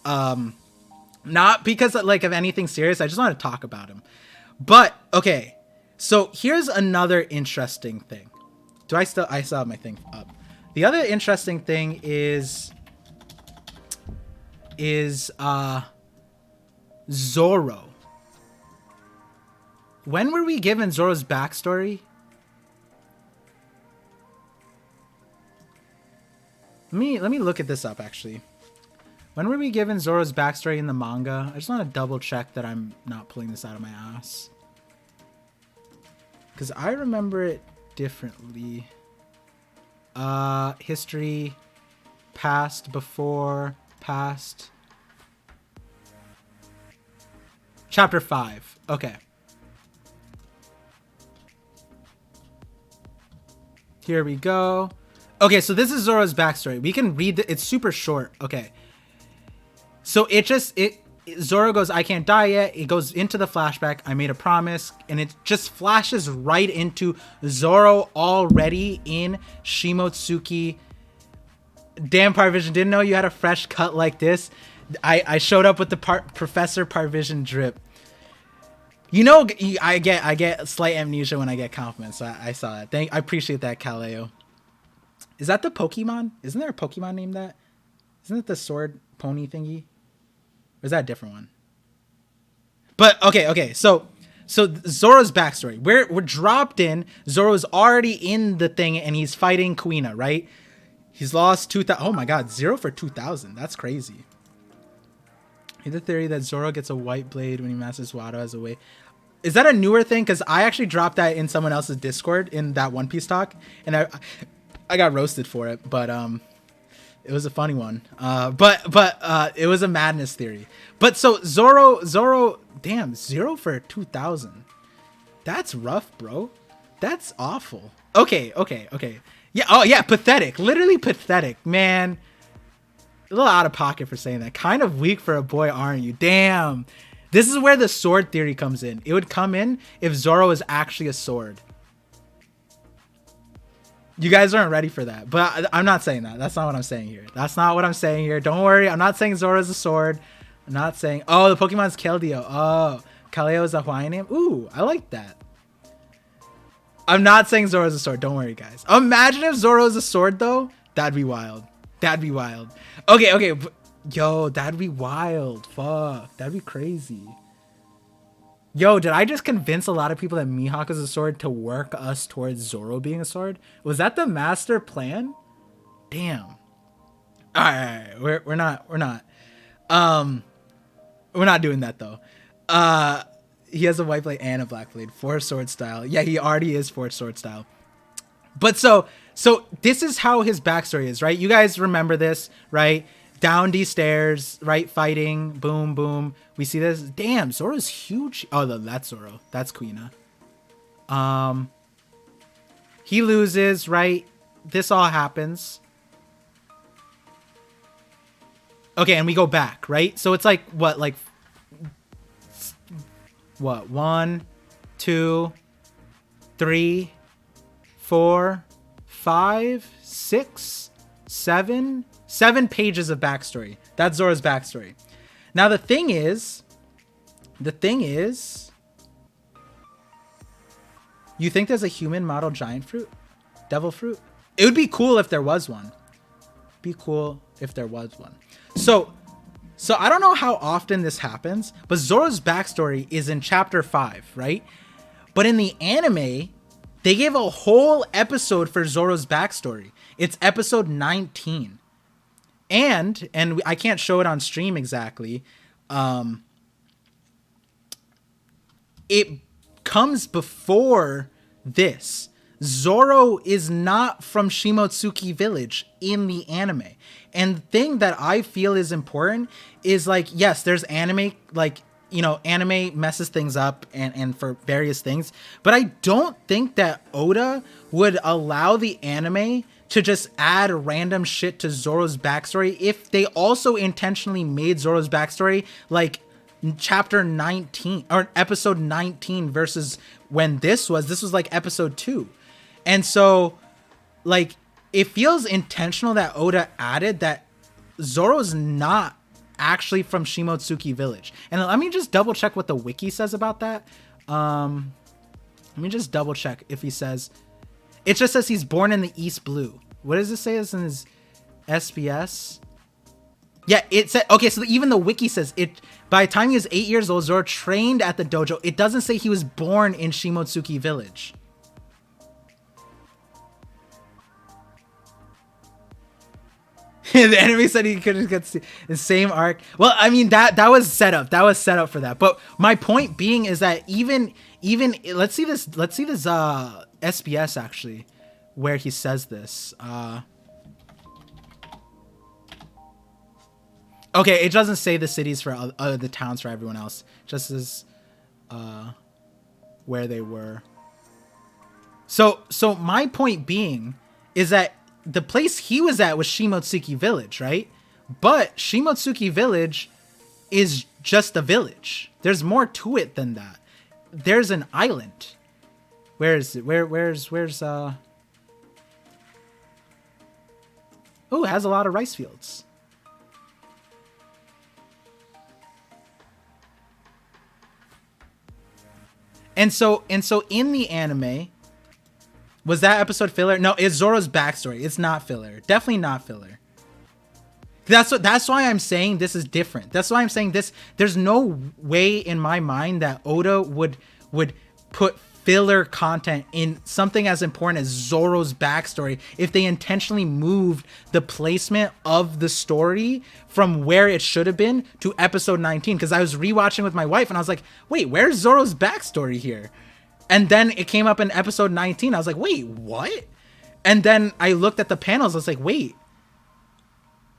Not because of anything serious. I just want to talk about him. But okay, so here's another interesting thing. I still have my thing up. The other interesting thing is Zoro. When were we given Zoro's backstory? Let me look at this up, actually. When were we given Zoro's backstory in the manga? I just want to double check that I'm not pulling this out of my ass. Because I remember it differently. History, past, before, past. Chapter 5. Okay. Here we go. Okay, so this is Zoro's backstory. We can read it's super short. Okay. So Zoro goes, I can't die yet. It goes into the flashback. I made a promise. And it just flashes right into Zoro already in Shimotsuki. Damn, Parvision, didn't know you had a fresh cut like this. I showed up with the Professor Parvision drip. You know, I get slight amnesia when I get compliments. So I saw it. I appreciate that, Kaleo. Is that the Pokemon? Isn't there a Pokemon named that? Isn't it the sword pony thingy? Or is that a different one? But okay. So Zoro's backstory. We're dropped in. Zoro's already in the thing and he's fighting Kuina, right? He's lost 2,000. Oh my god, 0 for 2,000. That's crazy. Here's the theory that Zoro gets a white blade when he masters Wano as a way. Is that a newer thing? Because I actually dropped that in someone else's Discord in that One Piece talk, and I got roasted for it. But It was a funny one. But it was a madness theory. But so Zoro, damn, 0 for 2,000. That's rough, bro. That's awful. Okay. Yeah, oh yeah, pathetic. Literally pathetic, man. A little out of pocket for saying that. Kind of weak for a boy, aren't you? Damn. This is where the sword theory comes in. It would come in if Zoro is actually a sword. You guys aren't ready for that, but I'm not saying that. That's not what I'm saying here. That's not what I'm saying here. Don't worry. I'm not saying Zoro is a sword. I'm not saying... Oh, the Pokemon's Keldeo. Oh, Kaleo is a Hawaiian name. Ooh, I like that. I'm not saying Zoro is a sword. Don't worry, guys. Imagine if Zoro is a sword, though. That'd be wild. That'd be wild. Okay. Yo, that'd be wild. Fuck. That'd be crazy. Yo, did I just convince a lot of people that Mihawk is a sword to work us towards Zoro being a sword? Was that the master plan? Damn. All right. We're not doing that though. He has a white blade and a black blade for sword style. Yeah, he already is for sword style. But so this is how his backstory is, right? You guys remember this, right? Down these stairs, right? Fighting, boom, boom. We see this. Damn, Zoro's huge. Oh, that's Zoro. That's Kuina. He loses, right? This all happens. Okay, and we go back, right? So it's like what? 1, 2, 3, 4, 5, 6, 7 pages of backstory. That's Zoro's backstory. Now the thing is, you think there's a human model giant fruit, devil fruit? It would be cool if there was one. So I don't know how often this happens, but Zoro's backstory is in chapter 5, right? But in the anime, they gave a whole episode for Zoro's backstory. It's episode 19. And I can't show it on stream exactly. It comes before this. Zoro is not from Shimotsuki Village in the anime. And the thing that I feel is important is like, yes, there's anime, like, you know, anime messes things up and for various things. But I don't think that Oda would allow the anime to just add random shit to Zoro's backstory if they also intentionally made Zoro's backstory like chapter 19 or episode 19 versus when this was like episode 2. And so like it feels intentional that Oda added that Zoro's not actually from Shimotsuki Village. And let me just double check what the wiki says about that. Let me just double check if he says... It just says he's born in the East Blue. What does it say is in his SBS? Yeah, it said... Okay, so even the wiki says it. By the time he was 8 years old, Zoro trained at the dojo. It doesn't say he was born in Shimotsuki Village. The enemy said he couldn't get the same arc. Well, I mean that was set up. That was set up for that. But my point being is that even let's see this SBS actually where he says this. Okay, it doesn't say the cities for the towns for everyone else. Just as where they were. So my point being is that the place he was at was Shimotsuki Village, right? But Shimotsuki Village is just a village. There's more to it than that. There's an island. Where is it? Where's Oh, it has a lot of rice fields. And so in the anime, was that episode filler? No, it's Zoro's backstory. It's not filler. Definitely not filler. That's why I'm saying this is different. That's why I'm saying this. There's no way in my mind that Oda would put filler content in something as important as Zoro's backstory if they intentionally moved the placement of the story from where it should have been to episode 19. Because I was rewatching with my wife and I was like, wait, where's Zoro's backstory here? And then it came up in episode 19. I was like, wait, what? And then I looked at the panels. I was like, wait,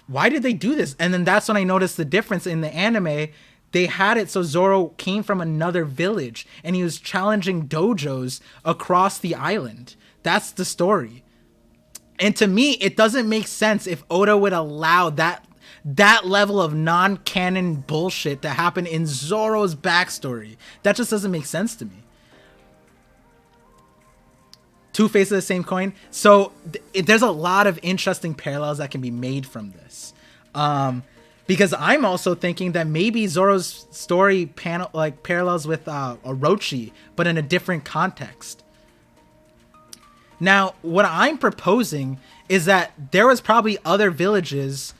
why did they do this? And then that's when I noticed the difference in the anime. They had it so Zoro came from another village and he was challenging dojos across the island. That's the story. And to me, it doesn't make sense if Oda would allow that level of non-canon bullshit to happen in Zoro's backstory. That just doesn't make sense to me. Two faces of the same coin. So there's a lot of interesting parallels that can be made from this. Because I'm also thinking that maybe Zoro's story parallels with Orochi, but in a different context. Now, what I'm proposing is that there was probably other villages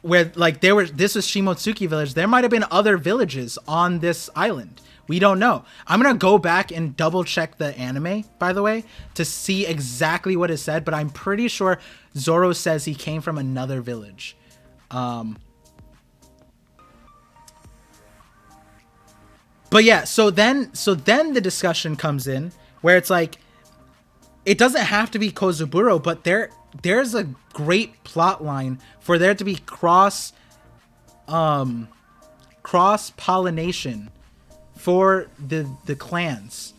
where this was Shimotsuki village. There might have been other villages on this island. We don't know. I'm going to go back and double check the anime, by the way, to see exactly what is said, but I'm pretty sure Zoro says he came from another village. But yeah, so then the discussion comes in where it's like, it doesn't have to be Kozuburo, but there's a great plot line for there to be cross pollination for the clans.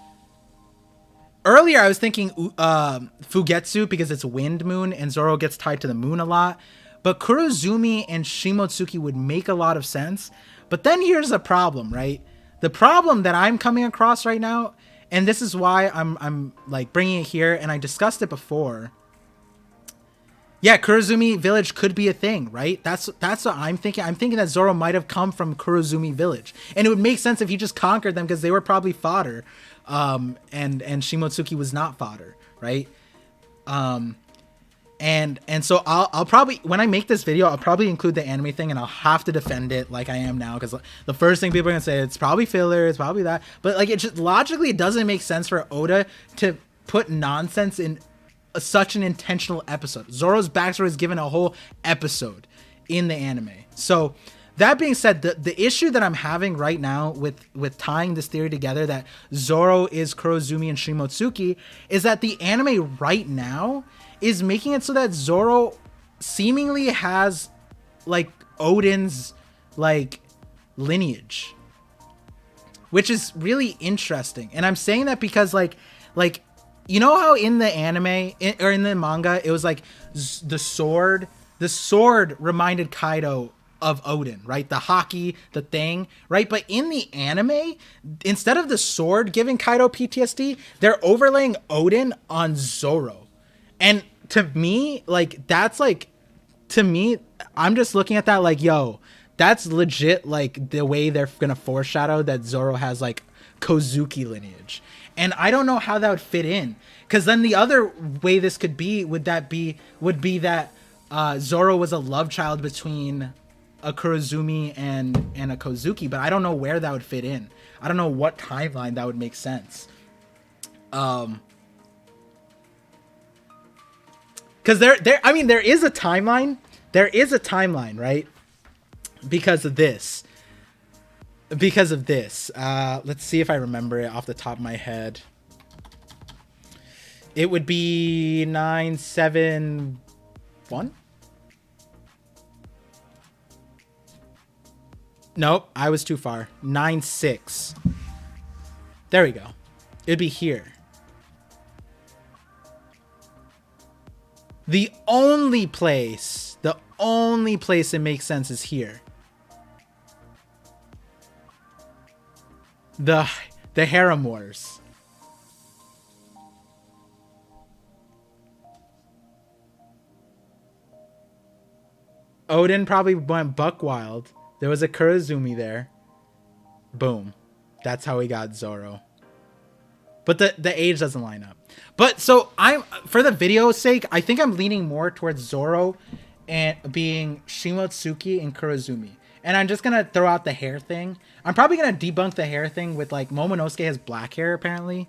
Earlier I was thinking Fugetsu because it's wind moon and Zoro gets tied to the moon a lot, but Kurozumi and Shimotsuki would make a lot of sense. But then here's the problem, right? The problem that I'm coming across right now, and this is why I'm like bringing it here, and I discussed it before. Yeah, Kurozumi village could be a thing, right? That's what I'm thinking. I'm thinking that Zoro might have come from Kurozumi village, and it would make sense if he just conquered them because they were probably fodder, and Shimotsuki was not fodder, right? And so I'll probably, when I make this video, I'll probably include the anime thing, and I'll have to defend it like I am now, because the first thing people are gonna say, it's probably filler, it's probably that, but like it just logically, it doesn't make sense for Oda to put nonsense in such an intentional episode. Zoro's backstory is given a whole episode in the anime. So that being said, the issue that I'm having right now with tying this theory together that Zoro is Kurozumi and Shimotsuki is that the anime right now is making it so that Zoro seemingly has like Odin's like lineage, which is really interesting. And I'm saying that because like you know how in the anime or in the manga it was like the sword reminded Kaido of Odin, right? The hockey, the thing, right? But in the anime, instead of the sword giving Kaido PTSD, they're overlaying Odin on Zoro. And to me, like, that's like, to me, I'm just looking at that like, yo, that's legit like the way they're gonna foreshadow that Zoro has like Kozuki lineage. And I don't know how that would fit in, because then the other way this could be would be that Zoro was a love child between a Kurozumi and a Kozuki, but I don't know where that would fit in. I don't know what timeline that would make sense. Because I mean, there is a timeline. There is a timeline, right? Because of this. Let's see if I remember it off the top of my head. It would be 971. Nope, I was too far. 96. There we go. It'd be here. The only place it makes sense is here. The Harem Wars. Odin probably went buck wild. There was a Kurozumi there. Boom. That's how we got Zoro. But the age doesn't line up. But so for the video's sake, I think I'm leaning more towards Zoro and being Shimotsuki and Kurozumi. And I'm just gonna throw out the hair thing. I'm probably gonna debunk the hair thing with like Momonosuke has black hair apparently.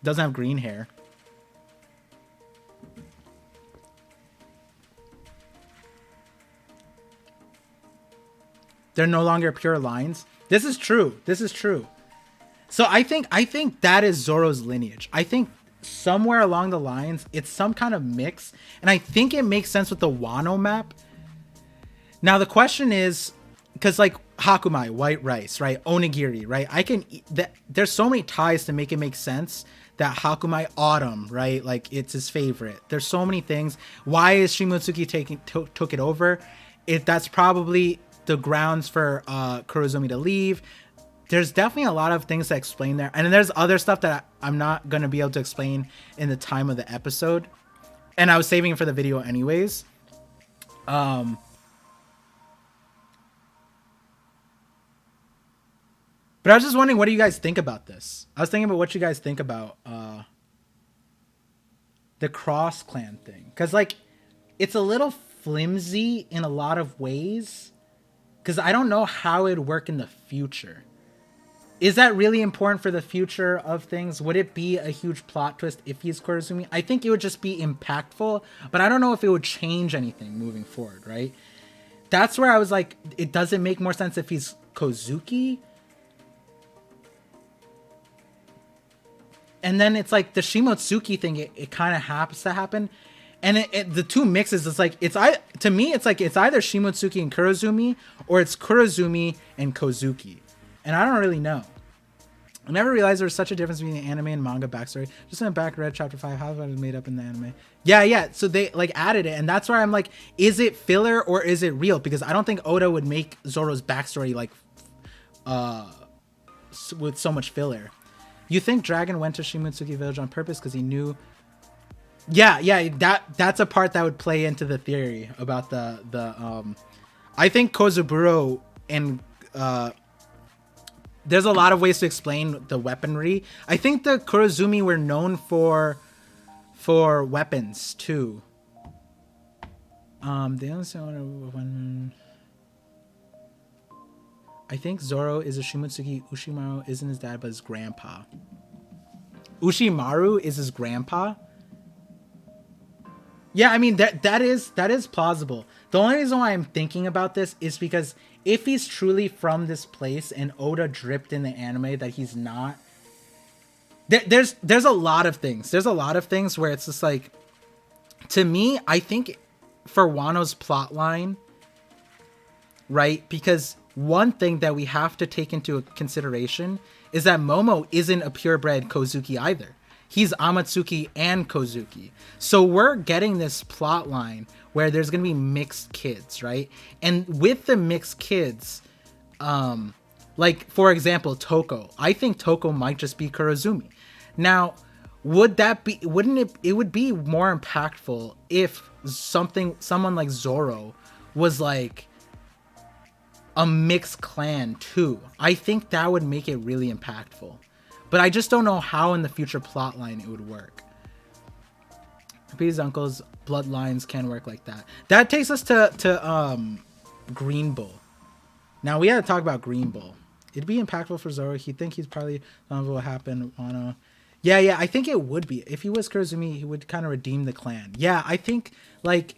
Doesn't have green hair. They're no longer pure lines. This is true. So I think that is Zoro's lineage. I think somewhere along the lines, it's some kind of mix. And I think it makes sense with the Wano map Now the question is, because like Hakumai, white rice, right? Onigiri, right? I can eat that. There's so many ties to make it make sense that Hakumai autumn, right? Like it's his favorite. There's so many things. Why is Shimotsuki took it over? That's probably the grounds for Kurozumi to leave. There's definitely a lot of things to explain there, and then there's other stuff that I'm not gonna be able to explain in the time of the episode, and I was saving it for the video anyways. But I was just wondering, what do you guys think about this? I was thinking about what you guys think about the cross clan thing, because like it's a little flimsy in a lot of ways, because I don't know how it'd work in the future. Is that really important for the future of things? Would it be a huge plot twist if he's Kurozumi? I think it would just be impactful, but I don't know if it would change anything moving forward, right? That's where I was like, it doesn't make more sense if he's Kozuki. And then it's like the Shimotsuki thing, it kind of happens to happen. And the two mixes, it's like, to me, it's like it's either Shimotsuki and Kurozumi, or it's Kurozumi and Kozuki. And I don't really know. I never realized there was such a difference between the anime and manga backstory. Just went back, read chapter 5, how about it was made up in the anime. Yeah. So they like added it, and that's where I'm like, is it filler or is it real? Because I don't think Oda would make Zoro's backstory like with so much filler. You think Dragon went to Shimotsuki village on purpose because he knew? Yeah. That's a part that would play into the theory about the I think Kozuburo and there's a lot of ways to explain the weaponry. I think the Kurozumi were known for weapons too. They only say one. I think Zoro is a Shimotsuki. Ushimaru isn't his dad, but his grandpa. Ushimaru is his grandpa. Yeah, I mean that is plausible. The only reason why I'm thinking about this is because if he's truly from this place and Oda dripped in the anime that he's not, there's a lot of things. There's a lot of things where it's just like, to me, I think for Wano's plot line, right? Because one thing that we have to take into consideration is that Momo isn't a purebred Kozuki either. He's Amatsuki and Kozuki. So we're getting this plot line where there's going to be mixed kids, right? And with the mixed kids, like, for example, Toko. I think Toko might just be Kurozumi. Now, would it be more impactful if someone like Zoro was like a mixed clan too? I think that would make it really impactful. But I just don't know how in the future plotline it would work. His uncle's bloodlines can work like that. That takes us to Green Bull. Now we had to talk about Green Bull. It'd be impactful for Zoro. He'd think he's probably what will happen. Wano. Yeah, I think it would be. If he was Kurozumi, he would kind of redeem the clan. Yeah, I think like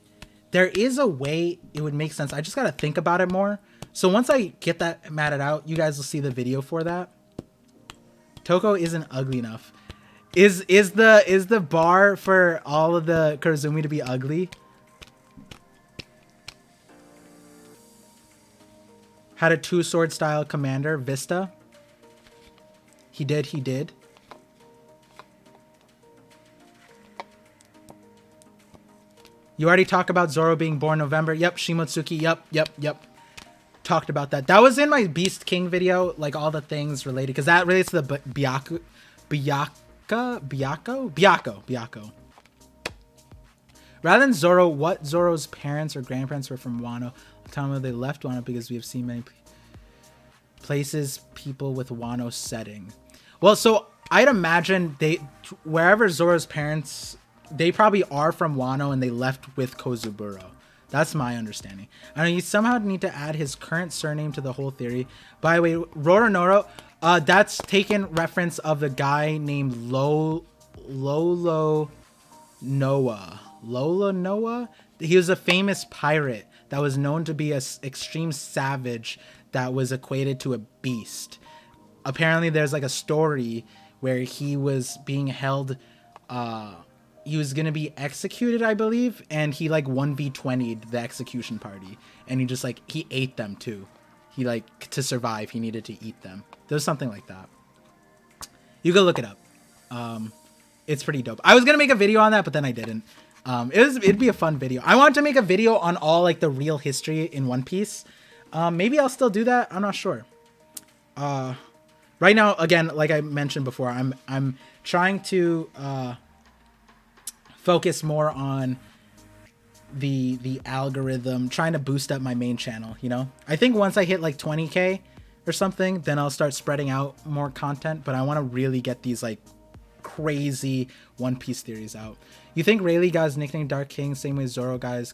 there is a way it would make sense. I just gotta think about it more. So once I get that matted out, you guys will see the video for that. Toko isn't ugly enough. Is the bar for all of the Kurozumi to be ugly? Had a 2-sword style commander, Vista. He did. You already talked about Zoro being born November. Yep, Shimotsuki. Yep. Talked about that. That was in my Beast King video, like all the things related, because that relates to the Byakko. Rather than Zoro, what Zoro's parents or grandparents were from Wano? Tell me they left Wano because we have seen many places people with Wano setting. Well, so I'd imagine wherever Zoro's parents, they probably are from Wano and they left with Kozuburo. That's my understanding. I know you somehow need to add his current surname to the whole theory. By the way, Roronoa, that's taken reference of the guy named Lolo Noah. He was a famous pirate that was known to be an extreme savage that was equated to a beast. Apparently, there's like a story where he was being held he was gonna be executed, I believe, and he like 1v20'd the execution party, and he just like he ate them too. He like to survive, he needed to eat them. There was something like that. You can look it up. It's pretty dope. I was gonna make a video on that, but then I didn't. It'd be a fun video. I wanted to make a video on all like the real history in One Piece. Maybe I'll still do that. I'm not sure. Right now, again, like I mentioned before, I'm trying to focus more on the algorithm, trying to boost up my main channel, you know? I think once I hit like 20K or something, then I'll start spreading out more content, but I want to really get these like crazy One Piece theories out. You think Rayleigh got his nickname Dark King same way Zoro guys?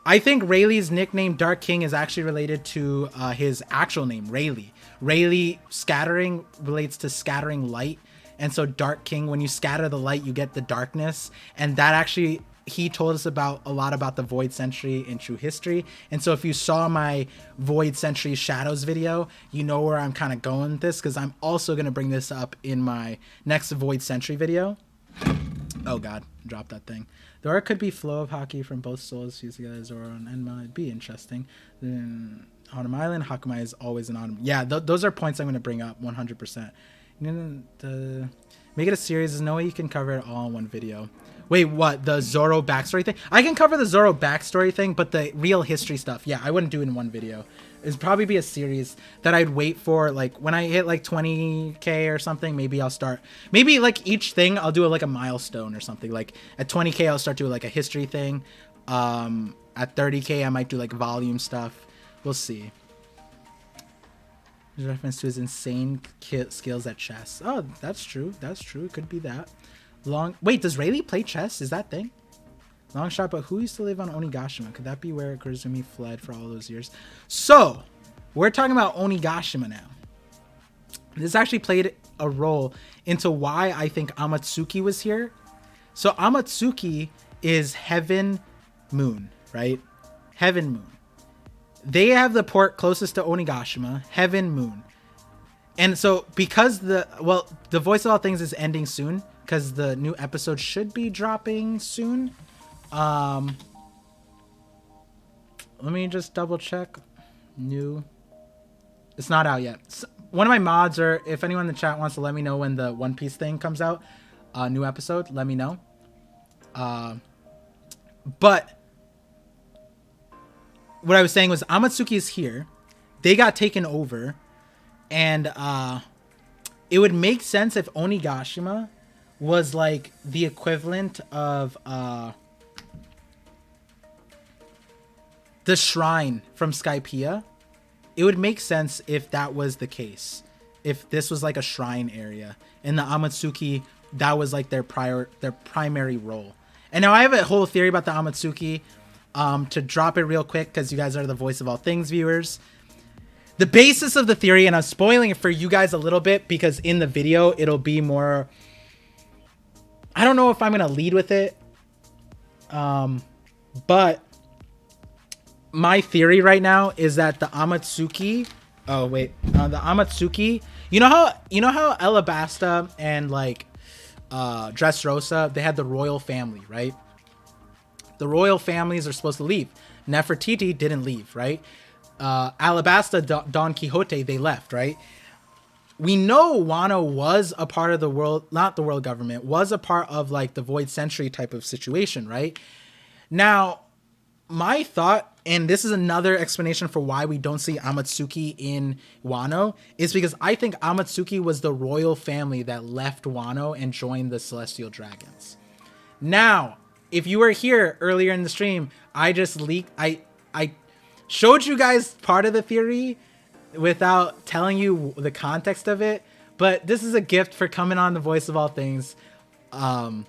I think Rayleigh's nickname Dark King is actually related to his actual name, Rayleigh. Rayleigh scattering relates to scattering light, and so Dark King, when you scatter the light, you get the darkness, and that actually, he told us about a lot about the Void Century in True History. And so if you saw my Void Century Shadows video, you know where I'm kind of going with this, because I'm also going to bring this up in my next Void Century video. Oh god, drop that thing. The arc could be flow of hockey from both souls fused together, Zoro and Enma. It'd be interesting. Then Autumn Island, Hakumai is always an autumn. Yeah, those are points I'm going to bring up 100%. Make it a series. There's no way you can cover it all in one video. Wait, what? The Zoro backstory thing? I can cover the Zoro backstory thing, but the real history stuff, yeah, I wouldn't do it in one video. It'd probably be a series that I'd wait for, like, when I hit, like, 20K or something, maybe I'll start... Maybe, like, each thing, I'll do, like, a milestone or something. Like, at 20K, I'll start doing, like, a history thing. At 30K, I might do, like, volume stuff. We'll see. There's reference to his insane skills at chess. Oh, that's true. That's true. It could be that. Wait, does Rayleigh play chess? Is that thing? Long shot, but who used to live on Onigashima? Could that be where Kurozumi fled for all those years? So, we're talking about Onigashima now. This actually played a role into why I think Amatsuki was here. So, Amatsuki is Heaven Moon, right? Heaven Moon. They have the port closest to Onigashima, Heaven Moon. And so, because the Voice of All Things is ending soon, because the new episode should be dropping soon. Let me just double check. New. It's not out yet. So, one of my mods, or if anyone in the chat wants to let me know when the One Piece thing comes out, new episode, let me know. But what I was saying was Amatsuki is here. They got taken over, and it would make sense if Onigashima was like the equivalent of the shrine from Skypiea. It would make sense if that was the case. If this was like a shrine area and the Amatsuki, that was like their primary role. And now I have a whole theory about the Amatsuki, to drop it real quick because you guys are the Voice of All Things viewers. The basis of the theory, and I'm spoiling it for you guys a little bit because in the video it'll be more... I don't know if I'm going to lead with it. But my theory right now is that the Amatsuki... Oh, wait. The Amatsuki... You know how Alabasta and like Dressrosa, they had the royal family, right? The royal families are supposed to leave. Nefertiti didn't leave, right? Alabasta, Don Quixote, they left, right? We know Wano was a part of the world, not the world government, was a part of like the Void Century type of situation, right? Now, my thought, and this is another explanation for why we don't see Amatsuki in Wano, is because I think Amatsuki was the royal family that left Wano and joined the Celestial Dragons. Now, if you were here earlier in the stream, I just leaked, I showed you guys part of the theory without telling you the context of it, but this is a gift for coming on the Voice of All Things. I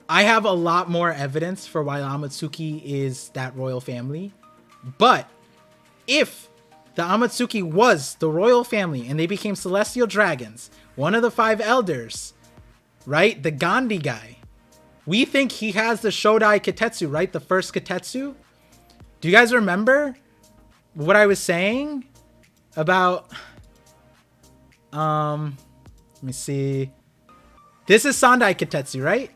have a lot more evidence for why Amatsuki is that royal family, but if the Amatsuki was the royal family and they became celestial dragons, one of the 5 elders, right, the Gandhi guy, we think he has the Shodai Kitetsu, right, the first Kitetsu. Do you guys remember what I was saying about, let me see. This is Sandai Kitetsu, right?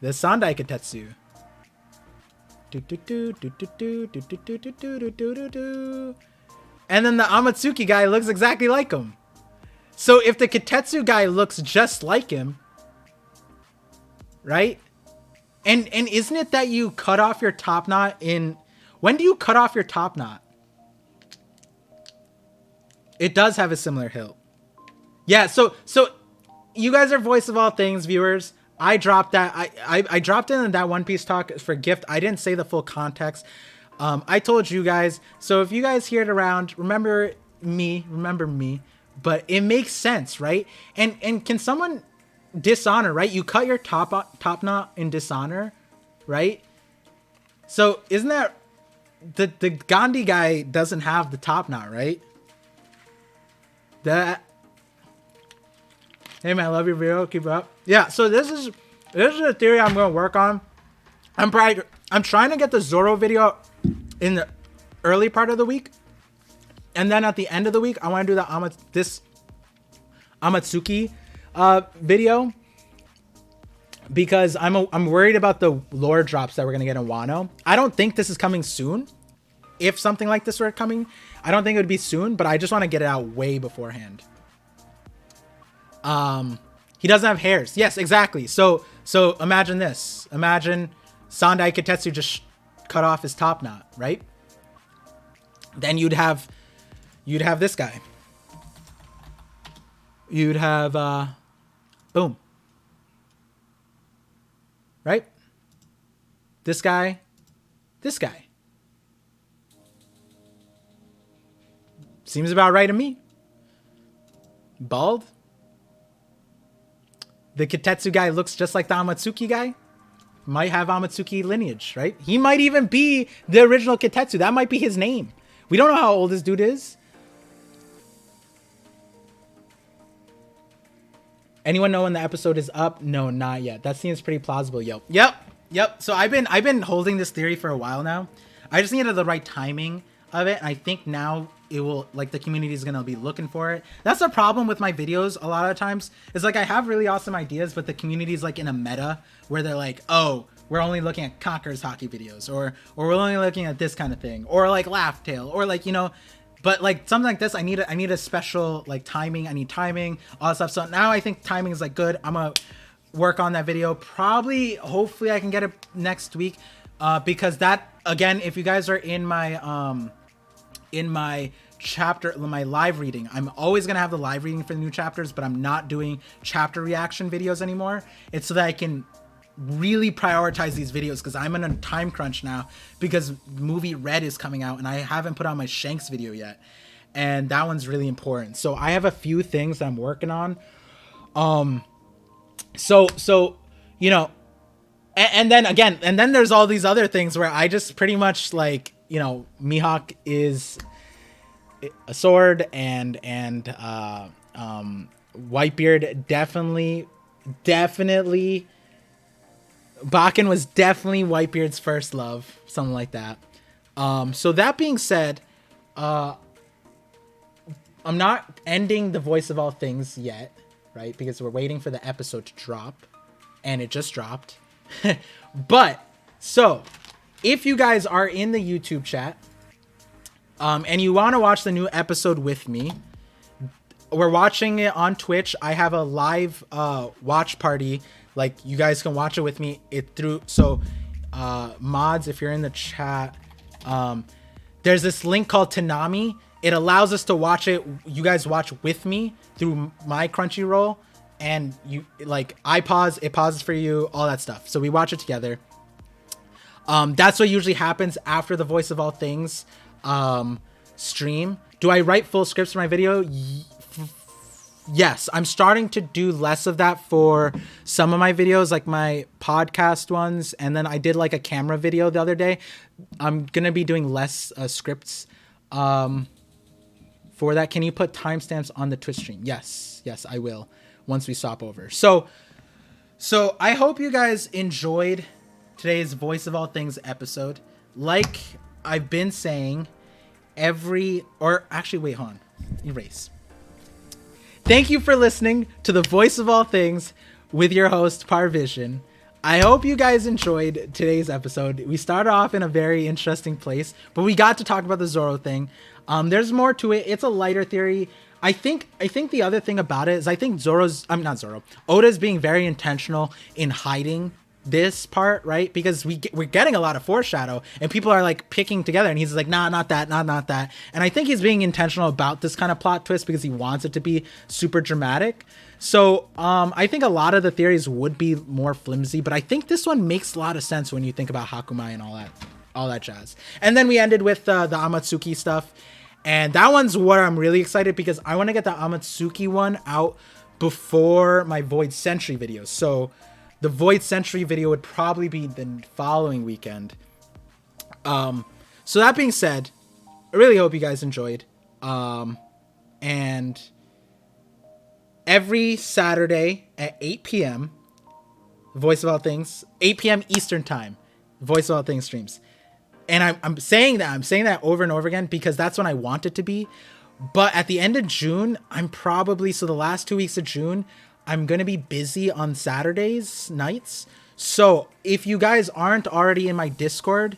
This is Sandai Kitetsu. And then the Amatsuki guy looks exactly like him. So if the Kitetsu guy looks just like him, right? And isn't it that you cut off your top knot in... When do you cut off your top knot? It does have a similar hilt. Yeah, so you guys are Voice of All Things viewers. I dropped that. I dropped in that One Piece talk for gift. I didn't say the full context. I told you guys. So if you guys hear it around, remember me. But it makes sense, right? And can someone dishonor, right? You cut your top knot in dishonor, right? So isn't that the Gandhi guy doesn't have the top knot, right? That. Hey man, I love your video. Keep it up. Yeah. So this is a theory I'm gonna work on. I'm trying to get the Zoro video in the early part of the week, and then at the end of the week, I want to do this Amatsuki video because I'm worried about the lore drops that we're gonna get in Wano. I don't think this is coming soon. If something like this were coming, I don't think it would be soon, but I just want to get it out way beforehand. He doesn't have hairs. Yes, exactly. So imagine this. Imagine Sandai Kitetsu just cut off his top knot, right? Then you'd have this guy. You'd have boom. Right? This guy. Seems about right to me. Bald. The Kitetsu guy looks just like the Amatsuki guy. Might have Amatsuki lineage, right? He might even be the original Kitetsu. That might be his name. We don't know how old this dude is. Anyone know when the episode is up? No, not yet. That seems pretty plausible. Yep. So I've been holding this theory for a while now. I just needed the right timing of it. And I think now it will, like, the community is going to be looking for it. That's the problem with my videos a lot of times. Is like I have really awesome ideas, but the community is like in a meta where they're like, oh, we're only looking at Conqueror's hockey videos, or we're only looking at this kind of thing, or like Laugh Tale, or like, you know, but like something like this, I need a special like timing. I need timing, all that stuff. So now I think timing is like good. I'm gonna work on that video. Hopefully I can get it next week, because that, again, if you guys are in my chapter, my live reading, I'm always gonna have the live reading for the new chapters, but I'm not doing chapter reaction videos anymore. It's so that I can really prioritize these videos, because I'm in a time crunch now because movie Red is coming out and I haven't put out my Shanks video yet, and that one's really important. So I have a few things that I'm working on. So you know, and then there's all these other things where I just pretty much, like, you know, Mihawk is a sword, and Whitebeard definitely Bakken was definitely Whitebeard's first love, something like that. So that being said, I'm not ending the Voice of All Things yet, right? Because we're waiting for the episode to drop, and it just dropped. But so if you guys are in the YouTube chat, and you want to watch the new episode with me, we're watching it on Twitch. I have a live watch party. Like, you guys can watch it with me mods, if you're in the chat, there's this link called Tanami. It allows us to watch it. You guys watch with me through my Crunchyroll, and you, like, I pause, it pauses for you, all that stuff. So we watch it together. That's what usually happens after the Voice of All Things stream. Do I write full scripts for my video? Yes, I'm starting to do less of that for some of my videos, like my podcast ones. And then I did like a camera video the other day. I'm going to be doing less scripts for that. Can you put timestamps on the Twitch stream? Yes, I will once we swap over. So I hope you guys enjoyed today's Voice of All Things episode. Like I've been saying, wait, hold on. Erase. Thank you for listening to the Voice of All Things with your host, Parvision. I hope you guys enjoyed today's episode. We started off in a very interesting place, but we got to talk about the Zoro thing. There's more to it. It's a lighter theory. I think the other thing about it is I think Oda's being very intentional in hiding this part, right? Because we're getting a lot of foreshadow and people are like picking together and he's like, nah, not that. And I think he's being intentional about this kind of plot twist because he wants it to be super dramatic. So I think a lot of the theories would be more flimsy, but I think this one makes a lot of sense when you think about Hakumai and all that jazz. And then we ended with the Amatsuki stuff. And that one's what I'm really excited because I want to get the Amatsuki one out before my Void Sentry videos. So the Void Sentry video would probably be the following weekend. So that being said, I really hope you guys enjoyed. And every Saturday at 8 p.m., Voice of All Things, 8 p.m. Eastern Time, Voice of All Things streams. And I'm saying that over and over again because that's when I want it to be. But at the end of June, so the last 2 weeks of June, I'm going to be busy on Saturdays nights. So if you guys aren't already in my Discord,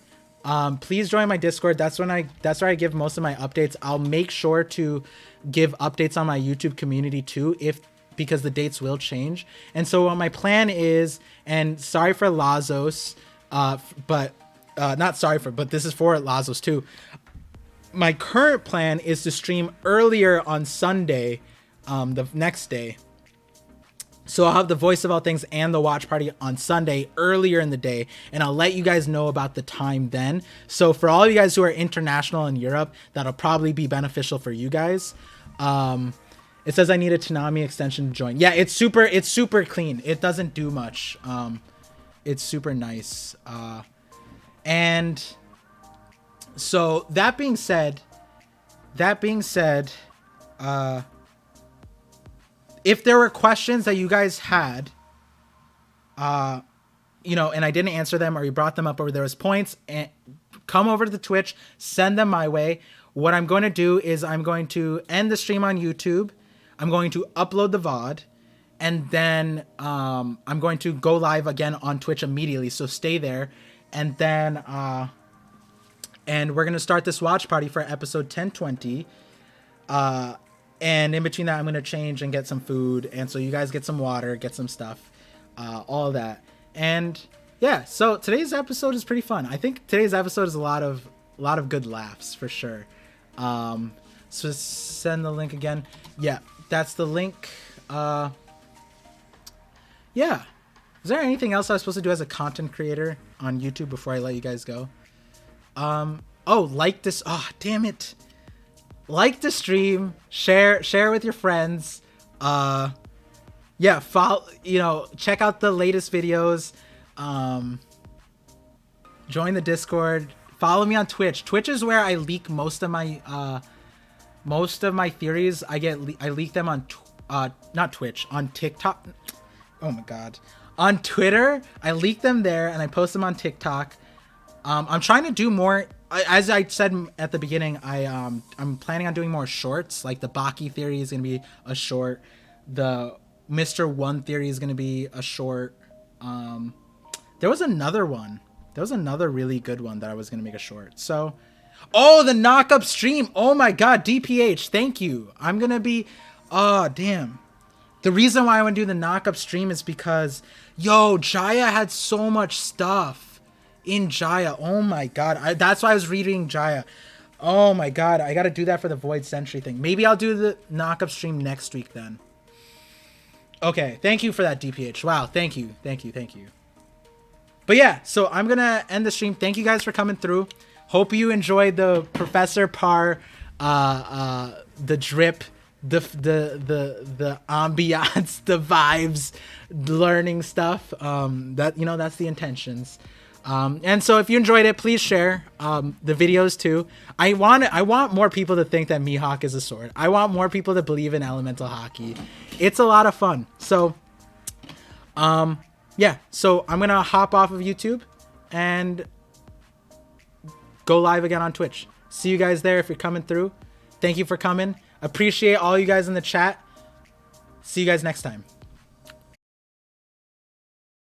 please join my Discord. That's where I give most of my updates. I'll make sure to give updates on my YouTube community too, because the dates will change. And so what my plan is, and sorry for Lazos, but this is for Lazos too. My current plan is to stream earlier on Sunday, the next day. So I'll have the Voice of All Things and the watch party on Sunday earlier in the day, and I'll let you guys know about the time then. So for all of you guys who are international in Europe, that'll probably be beneficial for you guys. It says I need a Tanami extension to join. Yeah, it's super clean. It doesn't do much. It's super nice. And so that being said, if there were questions that you guys had, and I didn't answer them or you brought them up or there was points, and come over to the Twitch, send them my way. What I'm going to do is I'm going to end the stream on YouTube. I'm going to upload the VOD, and then I'm going to go live again on Twitch immediately. So stay there. And then, and we're going to start this watch party for episode 1020. And in between that, I'm going to change and get some food. And so you guys get some water, get some stuff, all of that. And yeah, so today's episode is pretty fun. I think today's episode is a lot of good laughs for sure. So send the link again. Yeah, that's the link. Yeah. Is there anything else I was supposed to do as a content creator on YouTube before I let you guys go? Like this. Oh, damn it. Like the stream, share with your friends. Yeah, follow, check out the latest videos. Join the Discord. Follow me on Twitch. Twitch is where I leak most of my theories. I leak them on not Twitch, on TikTok. Oh my god. On Twitter, I leak them there and I post them on TikTok. I'm trying to do more. As I said at the beginning, I'm planning on doing more shorts. Like the Baki theory is going to be a short. The Mr. One theory is going to be a short. There was another one. There was another really good one that I was going to make a short. So, the knock-up stream. Oh my god, DPH, thank you. I'm going to be... Oh, damn. The reason why I want to do the knock-up stream is because, Jaya had so much stuff. In Jaya, oh my god, that's why I was reading Jaya. Oh my god, I gotta do that for the Void Sentry thing. Maybe I'll do the knock-up stream next week then. Okay, thank you for that, DPH. Wow, thank you. But yeah, so I'm gonna end the stream. Thank you guys for coming through. Hope you enjoyed the Professor Par, the drip, the ambiance, the vibes, learning stuff. That's the intentions. And so if you enjoyed it, please share the videos too. I want more people to think that Mihawk is a sword. I want more people to believe in elemental hockey. It's a lot of fun. So, yeah. So I'm going to hop off of YouTube and go live again on Twitch. See you guys there if you're coming through. Thank you for coming. Appreciate all you guys in the chat. See you guys next time.